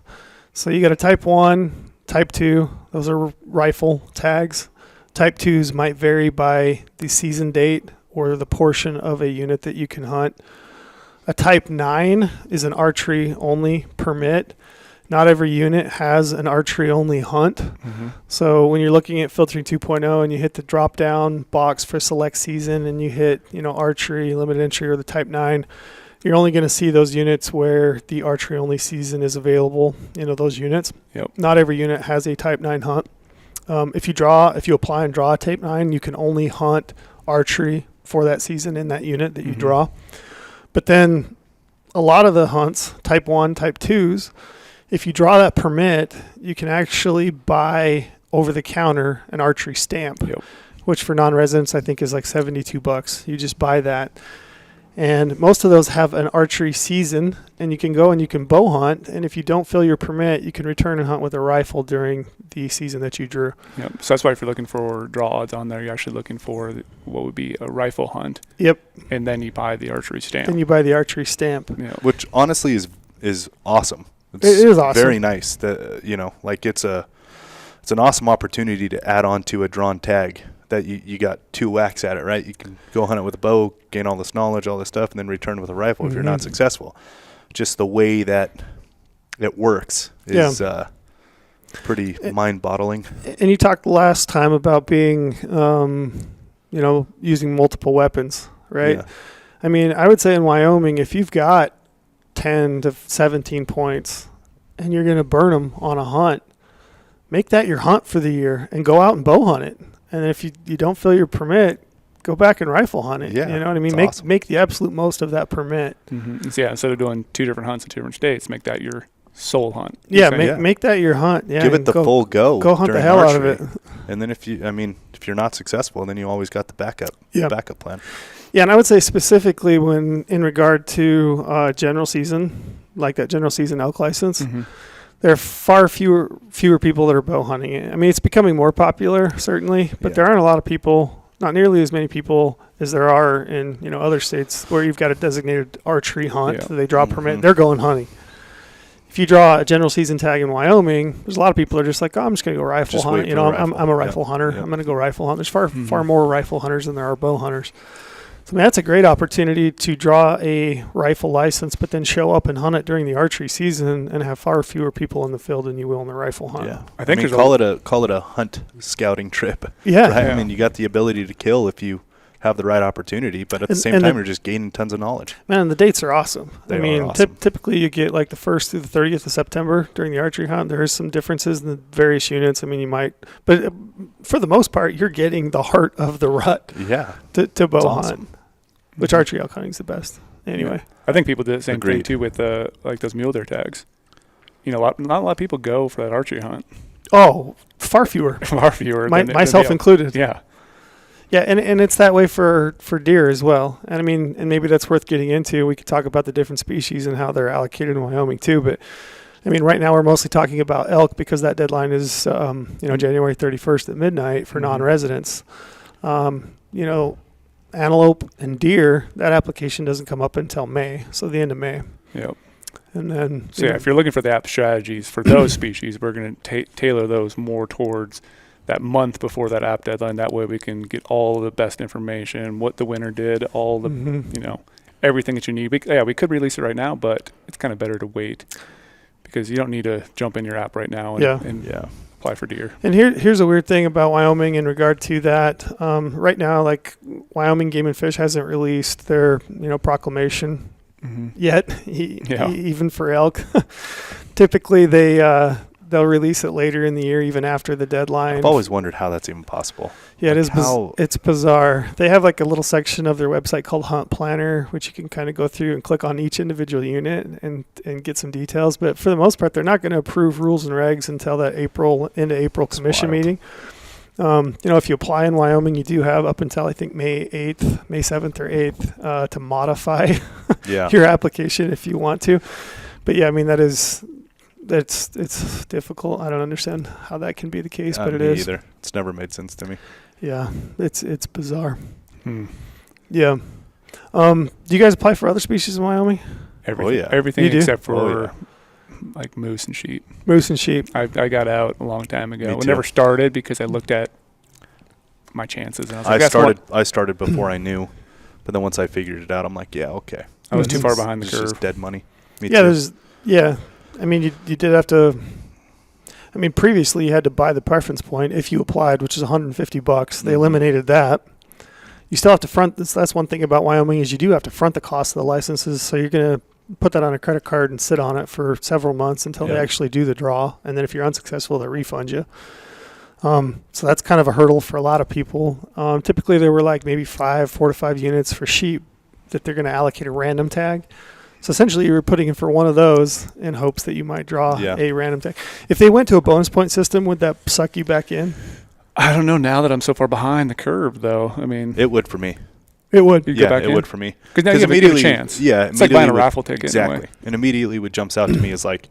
So you got a type 1, type 2. Those are rifle tags. Type 2s might vary by the season date or the portion of a unit that you can hunt. A type 9 is an archery-only permit. Not every unit has an archery-only hunt. Mm-hmm. So when you're looking at Filtering 2.0 and you hit the drop-down box for select season and you hit, archery, limited entry, or the type 9, you're only going to see those units where the archery-only season is available, those units. Yep. Not every unit has a type 9 hunt. If you apply and draw a type 9, you can only hunt archery for that season in that unit that you draw. But then a lot of the hunts, type 1, type 2s, if you draw that permit, you can actually buy over-the-counter an archery stamp, which for non-residents I think is like $72. You just buy that. And most of those have an archery season, and you can go and you can bow hunt. And if you don't fill your permit, you can return and hunt with a rifle during the season that you drew. Yep. So that's why if you're looking for draw odds on there, you're actually looking for what would be a rifle hunt. Yep. And then you buy the archery stamp. Then you buy the archery stamp. Yep. Which honestly is awesome. It is awesome. Very nice. Like it's an awesome opportunity to add on to a drawn tag. That you got 2 whacks at it, right? You can go hunt it with a bow, gain all this knowledge, all this stuff, and then return with a rifle if you're not successful. Just the way that it works is pretty mind-boggling. And you talked last time about being, using multiple weapons, right? Yeah. I mean, I would say in Wyoming, if you've got 10 to 17 points and you're going to burn them on a hunt, make that your hunt for the year and go out and bow hunt it. And if you don't fill your permit, go back and rifle hunt it. Yeah, you know what I mean? Awesome. Make the absolute most of that permit. Mm-hmm. So instead of doing 2 different hunts in 2 different states, make that your sole hunt. Yeah, make that your hunt. Yeah, give it the full go. Go hunt the hell archery. Out of it. And then if you're not successful, then you always got the backup plan. Yeah, and I would say specifically when in regard to general season, like that general season elk license. Mm-hmm. There are far fewer people that are bow hunting it. I mean, it's becoming more popular, certainly, but there aren't a lot of people, not nearly as many people as there are in other states where you've got a designated archery hunt. Yeah. They draw a permit, they're going hunting. If you draw a general season tag in Wyoming, there's a lot of people that are just like, I'm just going to go rifle hunt. I'm a rifle hunter. Yep. I'm going to go rifle hunt. There's far more rifle hunters than there are bow hunters. So I mean, that's a great opportunity to draw a rifle license, but then show up and hunt it during the archery season and have far fewer people in the field than you will in the rifle hunt. Yeah, I think call it a hunt scouting trip. Yeah, right? I mean, you got the ability to kill if you have the right opportunity, but at the same time, you're just gaining tons of knowledge. Man, the dates are awesome. They are awesome. Typically you get like the 1st through the 30th of September during the archery hunt. There is some differences in the various units. I mean, you might, but for the most part, you're getting the heart of the rut. Yeah, to bow hunt. Which archery elk hunting is the best. Anyway. I think people did the same thing, too, with like those mule deer tags. Not a lot of people go for that archery hunt. Oh, far fewer. Far fewer. Myself included. Yeah. Yeah, and it's that way for deer as well. And I mean, and maybe that's worth getting into. We could talk about the different species and how they're allocated in Wyoming, too. But, I mean, right now we're mostly talking about elk because that deadline is, January 31st at midnight for non-residents. Antelope and deer, that application doesn't come up until May, so the end of May. Yep. And then, if you're looking for the app strategies for those species, we're going to tailor those more towards that month before that app deadline. That way we can get all the best information, what the winter did, all the, everything that you need. We could release it right now, but it's kind of better to wait because you don't need to jump in your app right now and apply for deer. And here's a weird thing about Wyoming in regard to that. Right now, like Wyoming Game and Fish hasn't released their proclamation yet, even for elk. Typically, they'll release it later in the year, even after the deadline. I've always wondered how that's even possible. Yeah, it's bizarre. They have like a little section of their website called Hunt Planner, which you can kind of go through and click on each individual unit and get some details. But for the most part, they're not going to approve rules and regs until that end of April commission meeting. If you apply in Wyoming, you do have up until I think May 7th or 8th to modify your application if you want to. But yeah, I mean, it's difficult. I don't understand how that can be the case, but it is. Either. It's never made sense to me. Yeah, it's bizarre. Yeah. Do you guys apply for other species in Wyoming? Everything. Everything except for like moose and sheep. Moose and sheep. I got out a long time ago. I never started because I looked at my chances. And I was I started before I knew, but then once I figured it out, I'm like, yeah, okay. I was too far behind the curve. It's just dead money. Me too. I mean, you did have to. I mean, previously you had to buy the preference point if you applied, which is $150. They eliminated that. You still have to front this. That's one thing about Wyoming is you do have to front the cost of the licenses. So you're going to put that on a credit card and sit on it for several months until they actually do the draw. And then if you're unsuccessful, they refund you. So that's kind of a hurdle for a lot of people. Typically there were like maybe 4 to 5 units for sheep that they're going to allocate a random tag. So essentially you were putting in for one of those in hopes that you might draw a random tag. If they went to a bonus point system, would that suck you back in? I don't know now that I'm so far behind the curve, though. I mean, it would for me. It would. Yeah, it would for me. Because now you have a good chance. Yeah. It's like buying a raffle ticket. Exactly. And immediately what jumps out to me is like,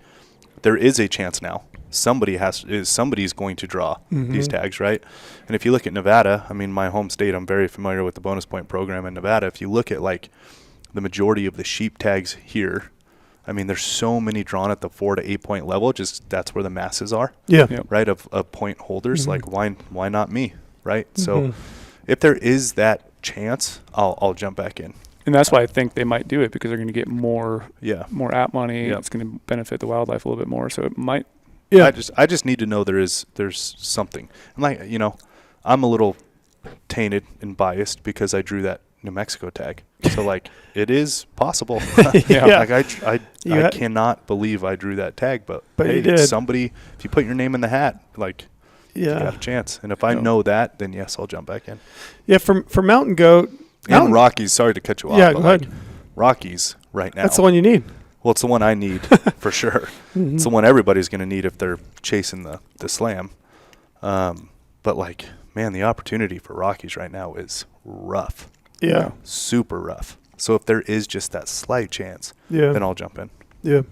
there is a chance now. Somebody's going to draw these tags, right? And if you look at Nevada, I mean, my home state, I'm very familiar with the bonus point program in Nevada. If you look at like the majority of the sheep tags here, I mean, there's so many drawn at the 4 to 8 point level. Just that's where the masses are. Yeah. Yep. Right. Of point holders. Like why not me? Right. So if there is that chance, I'll jump back in. And that's why I think they might do it, because they're going to get more app money. Yep. It's going to benefit the wildlife a little bit more. So it might. Yeah. I just need to know there's something. And like, you know, I'm a little tainted and biased because I drew that New Mexico tag. So like it is possible. Like I cannot believe I drew that tag, but hey, you did. Somebody, if you put your name in the hat, like you got a chance. And if I know that, then yes, I'll jump back in. Yeah, for mountain goat and Rockies, sorry to cut you off. Yeah, go ahead. Rockies right now. That's the one you need. Well, it's the one I need for sure. It's the one everybody's going to need if they're chasing the slam. But like, man, the opportunity for Rockies right now is rough. Yeah. Super rough. So if there is just that slight chance, then I'll jump in. Yeah.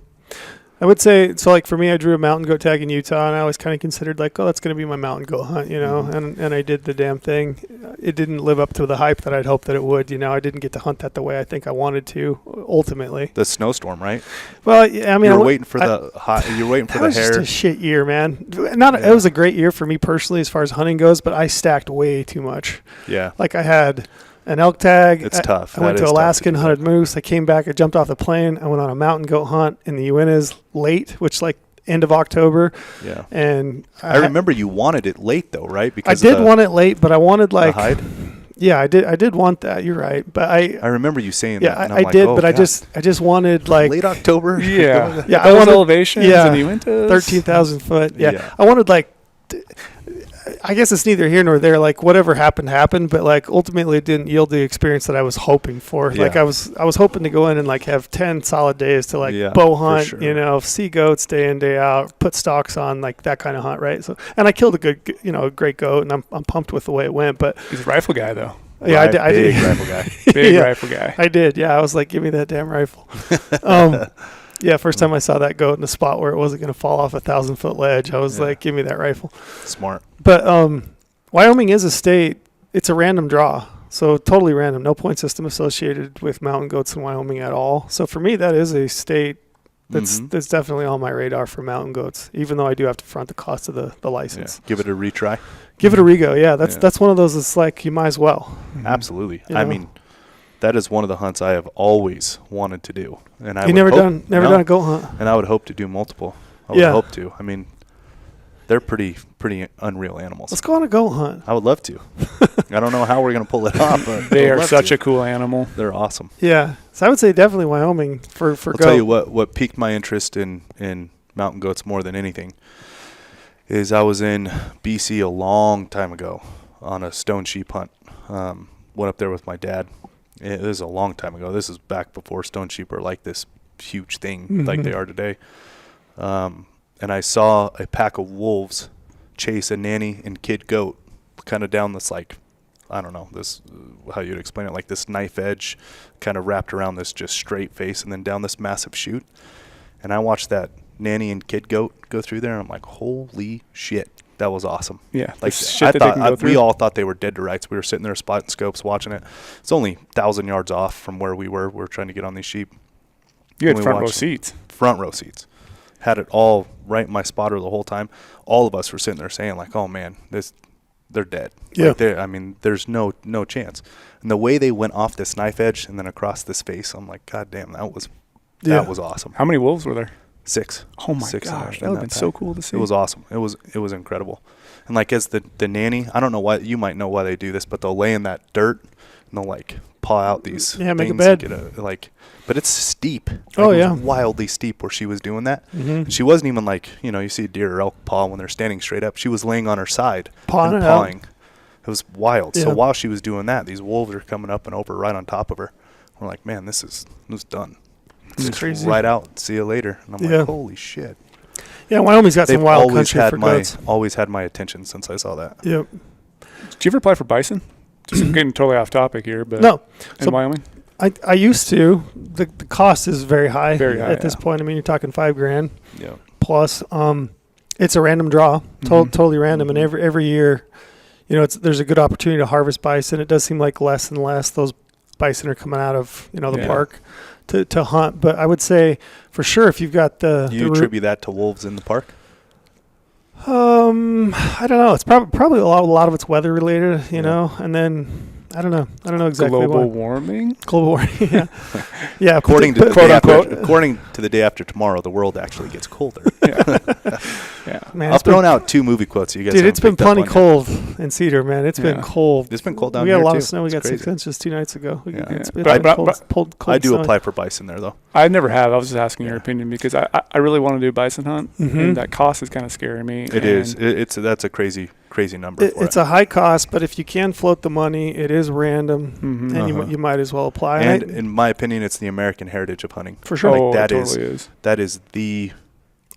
I would say, so like for me, I drew a mountain goat tag in Utah, and I always kind of considered like, oh, that's going to be my mountain goat hunt, you know, and I did the damn thing. It didn't live up to the hype that I'd hoped that it would, you know. I didn't get to hunt that the way I think I wanted to, ultimately. The snowstorm, right? Well, yeah, I mean, you were waiting for the hair. It was just a shit year, man. It was a great year for me personally as far as hunting goes, but I stacked way too much. Yeah. Like I had an elk tag. It's tough. I went to Alaska and hunted moose. I came back. I jumped off the plane. I went on a mountain goat hunt in the Uintas late, which like end of October. Yeah. And I remember you wanted it late though, right? Because I did want it late, but I wanted like the hide. Yeah, I did want that. You're right, but I remember you saying that. And I did, but God. I just wanted like late October. Yeah. Yeah. I wanted elevations. Yeah. And the Uintas. 13,000 foot. Yeah. I wanted like. I guess it's neither here nor there. Like whatever happened, but like ultimately it didn't yield the experience that I was hoping for. Yeah. Like I was hoping to go in and like have 10 solid days to like bow hunt, sure. You know, see goats day in, day out, put stalks on, like that kind of hunt, right? So, and I killed a great goat, and I'm pumped with the way it went. But he's a rifle guy though. Yeah, I did. Big rifle guy. Big rifle guy. I did. Yeah, I was like, give me that damn rifle. Yeah, first time I saw that goat in a spot where it wasn't going to fall off a 1,000-foot ledge, I was like, give me that rifle. Smart. But Wyoming is a state. It's a random draw, so totally random. No point system associated with mountain goats in Wyoming at all. So for me, that is a state that's definitely on my radar for mountain goats, even though I do have to front the cost of the license. Yeah. Give it a retry. Give it a rego, yeah. That's one of those that's like, you might as well. Absolutely. You know? I mean, that is one of the hunts I have always wanted to do, and I never done a goat hunt, and I would hope to do multiple. I would hope to. I mean, they're pretty unreal animals. Let's go on a goat hunt. I would love to. I don't know how we're gonna pull it off, but they are such a cool animal. They're awesome. Yeah, so I would say definitely Wyoming for I'll goat. tell you what piqued my interest in mountain goats more than anything is I was in BC a long time ago on a stone sheep hunt. Went up there with my dad. It was a long time ago. This is back before stone sheep were like this huge thing like they are today. And I saw a pack of wolves chase a nanny and kid goat kind of down this, like, I don't know, this, how you'd explain it, like this knife edge kind of wrapped around this just straight face and then down this massive chute. And I watched that nanny and kid goat go through there, and I'm like, holy shit. That was awesome. Yeah. Like we all thought they were dead to rights. We were sitting there spotting scopes watching it. It's only 1,000 yards off from where we were. We were trying to get on these sheep. You had front row seats. Front row seats. Had it all right in my spotter the whole time. All of us were sitting there saying like, oh man, they're dead. Yeah. Like there's no chance. And the way they went off this knife edge and then across this face, I'm like, God damn, that was awesome. How many wolves were there? 6. Oh my gosh, that would have been so cool to see. It was awesome. It was incredible. And like as the nanny, I don't know why, you might know why they do this, but they'll lay in that dirt and they'll like paw out these things make a bed. And but it's steep. Oh it yeah, was wildly steep where she was doing that. And she wasn't even like, you see a deer or elk paw when they're standing straight up. She was laying on her side and pawing. It was wild. Yeah. So while she was doing that, these wolves are coming up and over right on top of her. We're like, man, this is done. It's crazy. Right out. See you later. And I'm like, holy shit. Yeah, Wyoming's got some wild country for goats. Always had my attention since I saw that. Yep. Did you ever apply for bison? just getting totally off topic here, but in Wyoming? I used to. The cost is very high at this point. I mean, you're talking $5,000 plus. It's a random draw, totally random, and every year, there's a good opportunity to harvest bison. It does seem like less and less those bison are coming out of the park to hunt. But I would say for sure, if you've got do you attribute that to wolves in the park? I don't know. It's probably a lot of it's weather related, and then. I don't know exactly Global warming? Global warming, yeah. Yeah. According to the day after tomorrow, the world actually gets colder. Yeah. Man, I've thrown out 2 movie quotes. You guys it's been plenty cold in Cedar, man. It's been cold. It's been cold down here, too. We got a lot of snow. We got 6 inches 2 nights ago. It's been cold. I do apply for bison there, though. I never have. I was just asking your opinion because I really want to do bison hunt, and that cost is kind of scaring me. It is. That's a crazy number. It's a high cost, but if you can float the money, it is random, and you might as well apply. And in my opinion, it's the American heritage of hunting. For sure. It totally is. That is the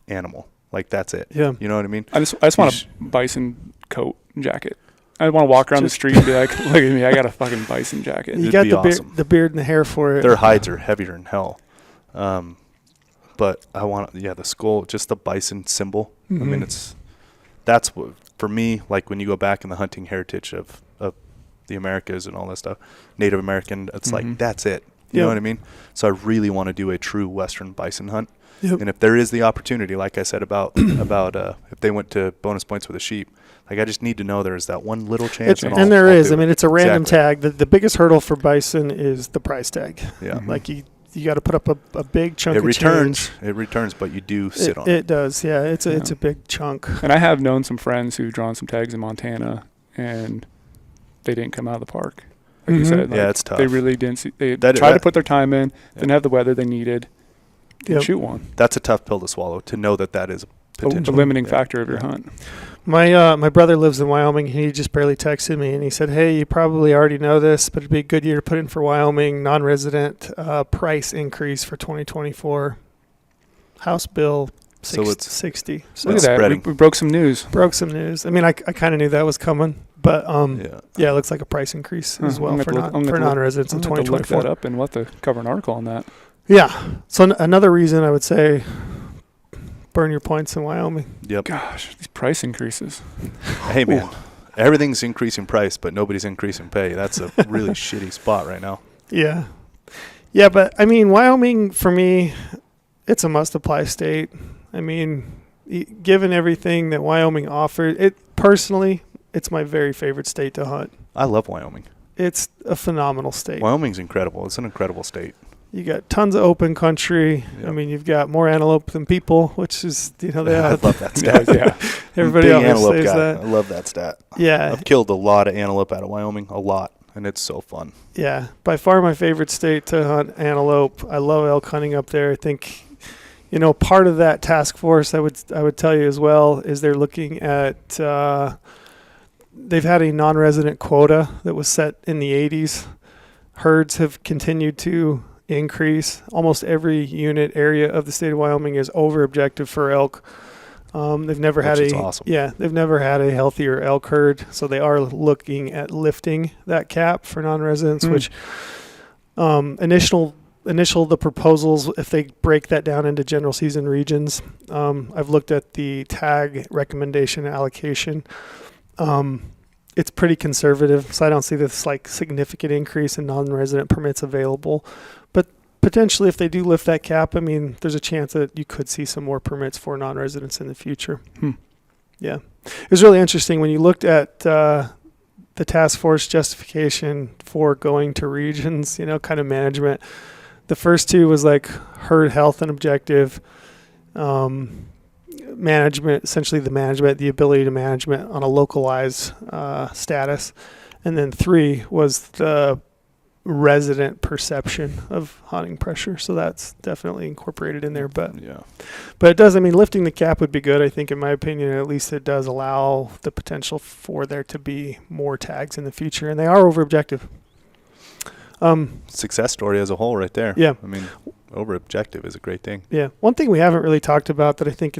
animal. Like, that's it. Yeah. You know what I mean? I just want a bison coat and jacket. I want to walk around the street and be like, look at me, I got a fucking bison jacket. You got the beard and the hair for it. Their hides are heavier than hell. But I want, the skull, just the bison symbol. I mean, that's what, for me, like when you go back in the hunting heritage of the Americas and all that stuff, Native American, it's like, that's it. You know what I mean? So I really want to do a true Western bison hunt. Yep. And if there is the opportunity, like I said about if they went to bonus points with a sheep, like I just need to know there's that one little chance. And there is. I mean, it's a random tag. The biggest hurdle for bison is the price tag. Yeah. Like you got to put up a big chunk of change. It returns, but you do sit on it. It does, yeah. It's a big chunk. And I have known some friends who've drawn some tags in Montana, and they didn't come out of the park. Like you said, it's tough. They really didn't. They tried to put their time in, didn't have the weather they needed. Shoot one. That's a tough pill to swallow, to know that is a potential. The limiting factor of your hunt. My brother lives in Wyoming. He just barely texted me, and he said, hey, you probably already know this, but it'd be a good year to put in for Wyoming. Non-resident price increase for 2024. House bill 60. So look at that. We broke some news. I mean, I kind of knew that was coming. But, it looks like a price increase as well for non-residents in 2024. Look that up and we'll have to cover an article on that. Yeah. So another reason I would say burn your points in Wyoming. Yep. Gosh, these price increases. Hey, man. Everything's increasing price, but nobody's increasing pay. That's a really shitty spot right now. Yeah. Yeah, but, I mean, Wyoming, for me, it's a must-apply state. I mean, given everything that Wyoming offers, it's my very favorite state to hunt. I love Wyoming. It's a phenomenal state. Wyoming's incredible. It's an incredible state. You got tons of open country. Yep. I mean, you've got more antelope than people, which is, they I love that stat. Everybody always says that. I love that stat. Yeah. I've killed a lot of antelope out of Wyoming, a lot, and it's so fun. Yeah. By far my favorite state to hunt antelope. I love elk hunting up there. I think, part of that task force, I would tell you as well, is they're looking at, they've had a non-resident quota that was set in the 80s. Herds have continued to increase. Almost every unit area of the state of Wyoming is over objective for elk. They've never had they've never had a healthier elk herd, so they are looking at lifting that cap for non-residents, which the proposals, if they break that down into general season regions, I've looked at the tag recommendation allocation. It's pretty conservative, so I don't see this significant increase in non-resident permits available. But potentially, if they do lift that cap, I mean, there's a chance that you could see some more permits for non-residents in the future. Yeah. It was really interesting when you looked at the task force justification for going to regions, kind of management. The first two was like herd health and objective, management, essentially the ability to management on a localized status. And then 3 was the resident perception of hunting pressure. So that's definitely incorporated in there. But it does, lifting the cap would be good, I think, in my opinion. At least it does allow the potential for there to be more tags in the future. And they are over objective. Success story as a whole right there. Yeah. Over objective is a great thing. Yeah. One thing we haven't really talked about that I think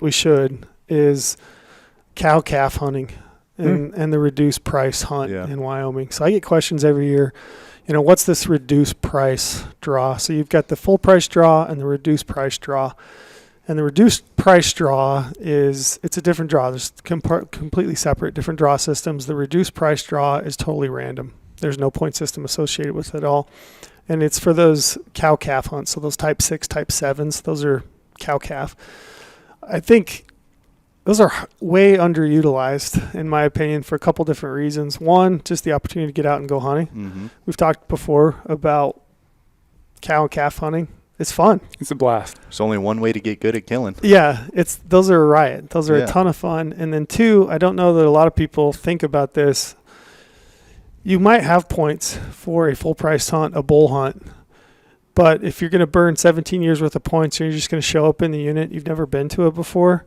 we should is cow-calf hunting. and the reduced price hunt in Wyoming. So I get questions every year, what's this reduced price draw? So you've got the full price draw and the reduced price draw. And the reduced price draw it's a different draw. There's completely separate, different draw systems. The reduced price draw is totally random. There's no point system associated with it at all. And it's for those cow-calf hunts. So those type 6, type 7s, those are cow-calf. I think those are way underutilized, in my opinion, for a couple different reasons. One, just the opportunity to get out and go hunting. Mm-hmm. We've talked before about cow and calf hunting. It's fun. It's a blast. There's only one way to get good at killing. Yeah, those are a riot. Those are a ton of fun. And then two, I don't know that a lot of people think about this. You might have points for a full price hunt, a bull hunt. But if you're going to burn 17 years worth of points and you're just going to show up in the unit, you've never been to it before,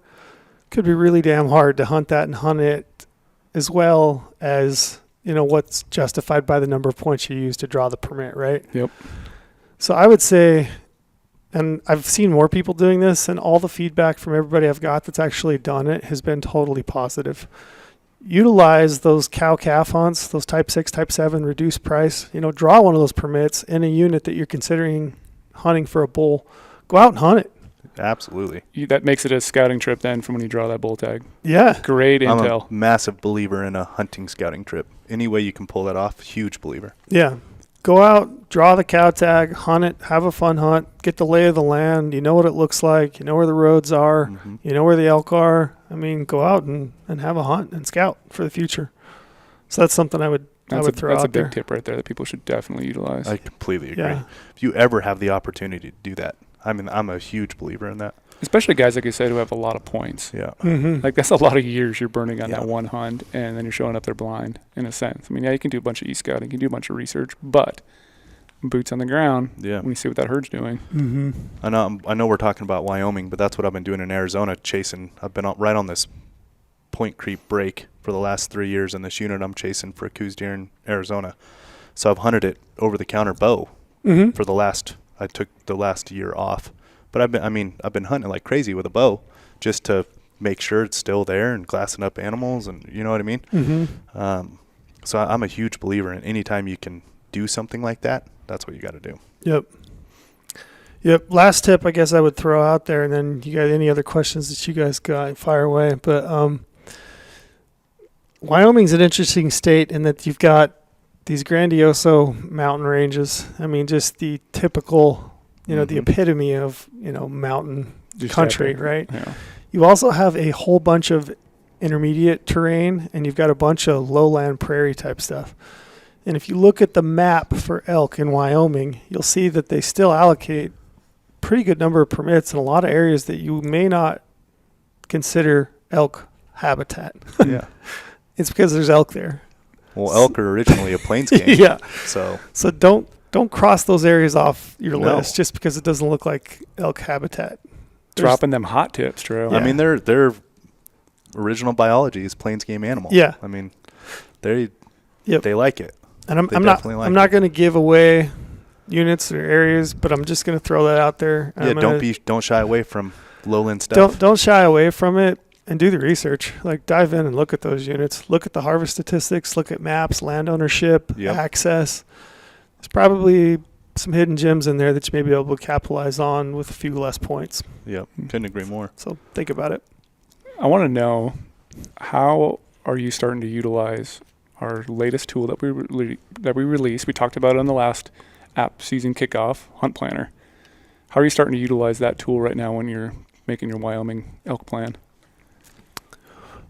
it could be really damn hard to hunt that and hunt it as well as, what's justified by the number of points you use to draw the permit, right? Yep. So I would say, and I've seen more people doing this, and all the feedback from everybody I've got that's actually done it has been totally positive. Utilize those cow-calf hunts, those type 6, type 7, reduced price. Draw one of those permits in a unit that you're considering hunting for a bull. Go out and hunt it. Absolutely. That makes it a scouting trip then from when you draw that bull tag. Yeah. Great intel. I'm a massive believer in a hunting scouting trip. Any way you can pull that off, huge believer. Yeah. Go out, draw the cow tag, hunt it, have a fun hunt, get the lay of the land. You know what it looks like. You know where the roads are. Mm-hmm. You know where the elk are. Go out and have a hunt and scout for the future. So that's something I would throw out there. That's a big tip right there that people should definitely utilize. I completely agree. Yeah. If you ever have the opportunity to do that, I'm a huge believer in that. Especially guys, like you said, who have a lot of points. Yeah. Mm-hmm. Like, that's a lot of years you're burning on that one hunt, and then you're showing up there blind, in a sense. You can do a bunch of e-scouting, you can do a bunch of research, but boots on the ground when you see what that herd's doing. Mm-hmm. I know we're talking about Wyoming, but that's what I've been doing in Arizona, chasing. I've been right on this point creep break for the last 3 years in this unit I'm chasing for a coos deer in Arizona. So I've hunted it over-the-counter bow for I took the last year off. But I've been hunting like crazy with a bow just to make sure it's still there and glassing up animals, and you know what I mean? Mm-hmm. So I'm a huge believer in any time you can do something like that, that's what you got to do. Yep. Last tip I guess I would throw out there, and then you got any other questions that you guys got, fire away. But Wyoming's an interesting state in that you've got these grandioso mountain ranges. Just the typical, the epitome of, mountain country, right? Yeah. You also have a whole bunch of intermediate terrain, and you've got a bunch of lowland prairie type stuff. And if you look at the map for elk in Wyoming, you'll see that they still allocate pretty good number of permits in a lot of areas that you may not consider elk habitat. Yeah. It's because there's elk there. Well, elk are originally a plains game. Yeah. So don't cross those areas off your list just because it doesn't look like elk habitat. Dropping them hot tips, Drew. Yeah. Their original biology is plains game animal. Yeah. They like it. And I'm not going to give away units or areas, but I'm just going to throw that out there. Yeah, don't shy away from lowland stuff. Don't shy away from it, and do the research. Like, dive in and look at those units. Look at the harvest statistics. Look at maps, land ownership, access. There's probably some hidden gems in there that you may be able to capitalize on with a few less points. Yep, couldn't agree more. So think about it. I want to know, how are you starting to utilize our latest tool that we released? We talked about it on the last app season kickoff, Hunt Planner. How are you starting to utilize that tool right now when you're making your Wyoming elk plan?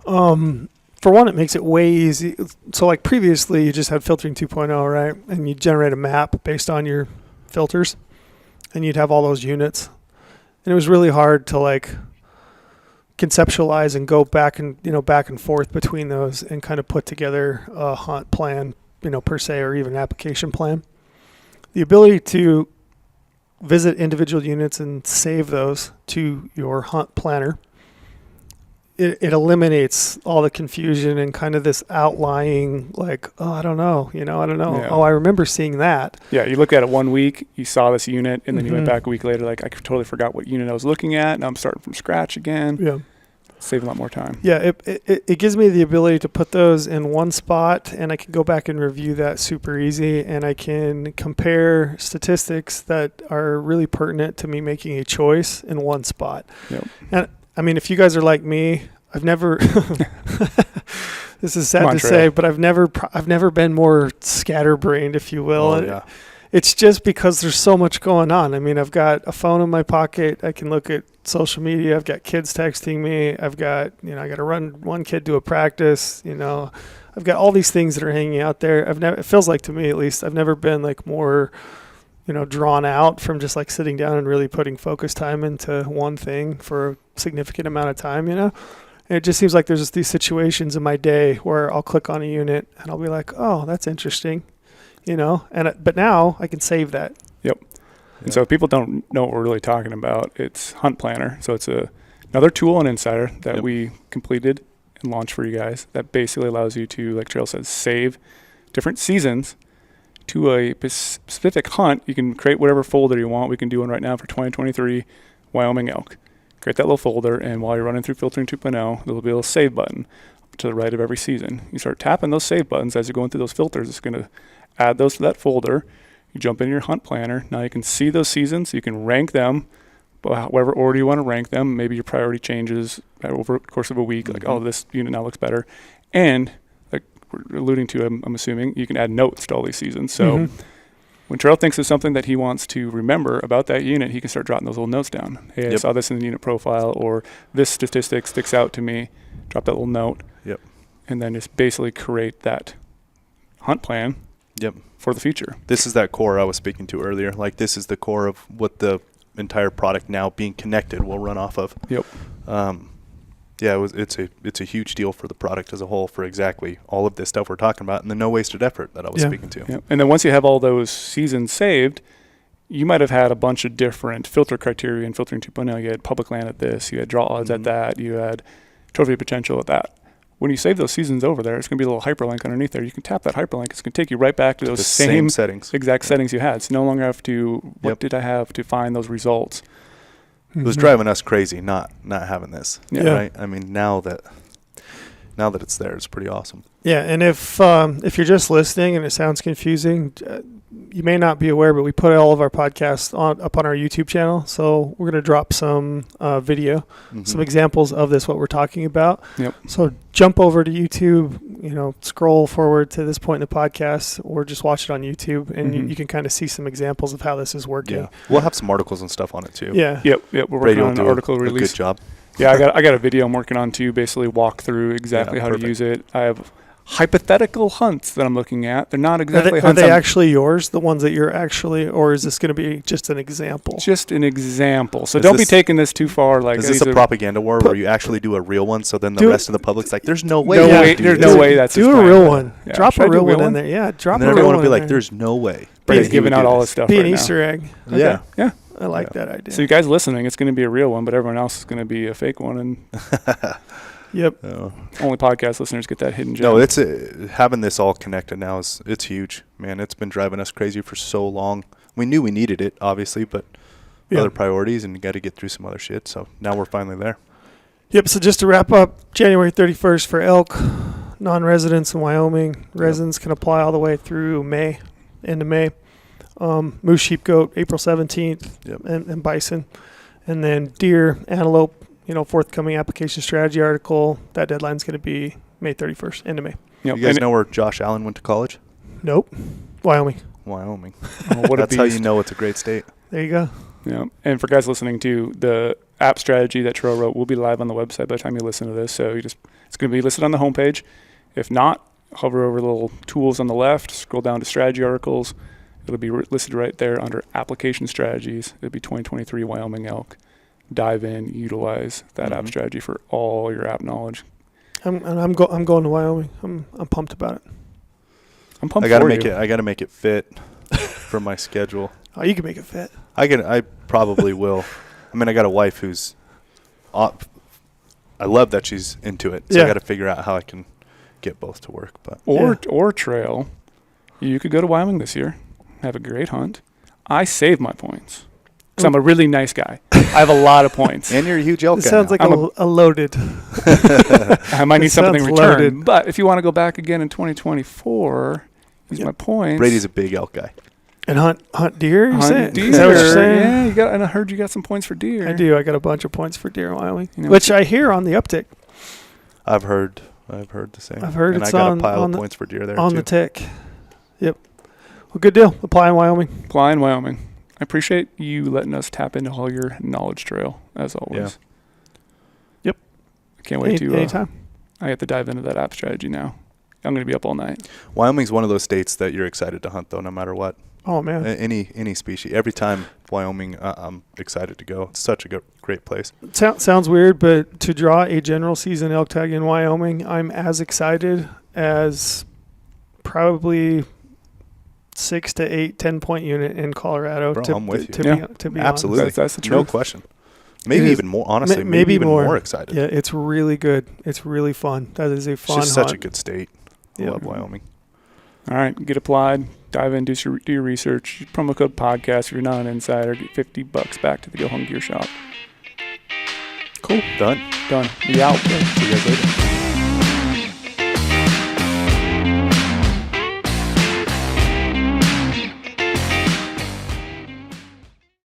For one, it makes it way easy. So like previously, you just had filtering 2.0, right? And you generate a map based on your filters, and you'd have all those units. And it was really hard to like conceptualize and go back and forth between those and kind of put together a hunt plan, per se, or even application plan. The ability to visit individual units and save those to your hunt planner, it eliminates all the confusion and kind of this outlying, like, I don't know. Yeah. Oh, I remember seeing that. Yeah, you look at it 1 week, you saw this unit, and then you went back a week later, like, I totally forgot what unit I was looking at, and I'm starting from scratch again. Yeah. save a lot more time. Yeah, it gives me the ability to put those in one spot, and I can go back and review that super easy, and I can compare statistics that are really pertinent to me making a choice in one spot. Yep. And I mean, if you guys are like me, I've never this is sad to say, but I've never been more scatterbrained, if you will. Oh, yeah. It's just because there's so much going on. I mean, I've got a phone in my pocket. I can look at social media. I've got kids texting me. I've got, I got to run one kid to a practice. I've got all these things that are hanging out there. It feels like, to me at least, I've never been like more, drawn out from just like sitting down and really putting focus time into one thing for a significant amount of time, And it just seems like there's just these situations in my day where I'll click on a unit and I'll be like, oh, that's interesting. But now I can save that. Yep. And so if people don't know what we're really talking about, it's Hunt Planner. So it's another tool on Insider that we completed and launched for you guys that basically allows you to, like Trail says, save different seasons to a specific hunt. You can create whatever folder you want. We can do one right now for 2023 Wyoming elk. Create that little folder, and while you're running through Filtering 2.0, there'll be a little save button to the right of every season. You start tapping those save buttons as you're going through those filters. It's going to add those to that folder. You jump into your Hunt Planner. Now you can see those seasons. You can rank them, whatever order you want to rank them. Maybe your priority changes over the course of a week. Like, oh, this unit now looks better. And like we're alluding to, I'm assuming, you can add notes to all these seasons. So when Terrell thinks of something that he wants to remember about that unit, he can start jotting those little notes down. Hey, I saw this in the unit profile, or this statistic sticks out to me. Drop that little note. Yep. And then just basically create that hunt plan. Yep. For the future. This is that core I was speaking to earlier. Like, this is the core of what the entire product now being connected will run off of. Yep. It's a huge deal for the product as a whole for exactly all of this stuff we're talking about and the no wasted effort that I was speaking to. Yep. And then once you have all those seasons saved, you might have had a bunch of different filter criteria in Filtering 2.0. You had public land at this, you had draw odds at that, you had trophy potential at that. When you save those seasons over there, it's going to be a little hyperlink underneath there. You can tap that hyperlink. It's going to take you right back to those same settings. Exact settings you had. So no longer have to, what did I have to find those results? It was driving us crazy not having this. Yeah. Right? I mean, now that it's there, it's pretty awesome. Yeah, and if you're just listening and it sounds confusing, you may not be aware, but we put all of our podcasts up on our YouTube channel. So we're going to drop some video, some examples of this, what we're talking about. Yep. So jump over to YouTube, scroll forward to this point in the podcast, or just watch it on YouTube, and you can kind of see some examples of how this is working. Yeah. We'll have some articles and stuff on it too. Yeah. Yep. We're working on an article release. Good job. Yeah, I got a video I'm working on to basically walk through exactly how to use it. I have hypothetical hunts that I'm looking at. They're not exactly hunts. Are they actually yours, the ones that you're actually, or is this going to be just an example? Just an example. So don't be taking this too far. Like, is this a propaganda war where you actually do a real one, so then the rest of the public's like, there's no way. There's no way that's do a real one. Yeah. Drop a real one in there. Yeah, drop a real one. And everyone will be like, there's no way. Brady's giving out all this stuff. Be an Easter egg. Okay. Yeah. I like that idea. So you guys listening, it's going to be a real one, but everyone else is going to be a fake one. And yep. Only podcast listeners get that hidden gem. No, it's having this all connected now it's huge, man. It's been driving us crazy for so long. We knew we needed it, obviously, but other priorities, and you got to get through some other shit. So now we're finally there. Yep. So just to wrap up, January 31st for elk, non-residents in Wyoming. Residents can apply all the way through end of May. Moose, sheep, goat, April 17th, and bison. And then deer, antelope, forthcoming application strategy article. That deadline's going to be May 31st, end of May. Yep. You guys know where Josh Allen went to college? Nope. Wyoming. That's how you know it's a great state. There you go. Yeah. And for guys listening to the app strategy that Terrell wrote will be live on the website by the time you listen to this. So it's going to be listed on the homepage. If not, hover over the little tools on the left, scroll down to strategy articles. It'll be listed right there under application strategies. It'll be 2023 Wyoming elk. Dive in, utilize that app strategy for all your app knowledge. I'm going to Wyoming. I'm pumped about it. I'm pumped. I gotta make it fit for my schedule. Oh, you can make it fit. I probably will. I mean, I got a wife who's I love that she's into it. So I got to figure out how I can get both to work. But or trail. You could go to Wyoming this year. Have a great hunt. I save my points because I'm a really nice guy. I have a lot of points. And you're a huge elk guy. Sounds like a loaded. I might need something in return. Loaded. But if you want to go back again in 2024, use my points. Brady's a big elk guy. And hunt deer? Hunt deer. Is that what you're saying? Yeah, and I heard you got some points for deer. I do. I got a bunch of points for deer in Wyoming, which I hear on the uptick. I've heard the same. I've heard and it's I got on, a pile on of points for deer there on too. the tick. Yep. Well, good deal. Apply in Wyoming. Apply in Wyoming. I appreciate you letting us tap into all your knowledge trail, as always. Yeah. Yep. I can't wait to anytime. I have to dive into that app strategy now. I'm going to be up all night. Wyoming's one of those states that you're excited to hunt, though, no matter what. Oh, man. Any species. Every time Wyoming, I'm excited to go. It's such a great place. Sounds weird, but to draw a general season elk tag in Wyoming, I'm as excited as probably 6 to 8 10-point unit in Colorado. Bro, I'm with you. To be absolutely. honest. That's the truth. No question. Maybe even more, honestly, maybe even more excited. Yeah, it's really good. It's really fun. That is a fun It's just hunt. such a good state. I love Wyoming. All right, get applied. Dive in, do your research. Promo code podcast if you're not an insider. Get $50 back to the Go Hunt Gear Shop. Cool. Done. We out. See you guys later.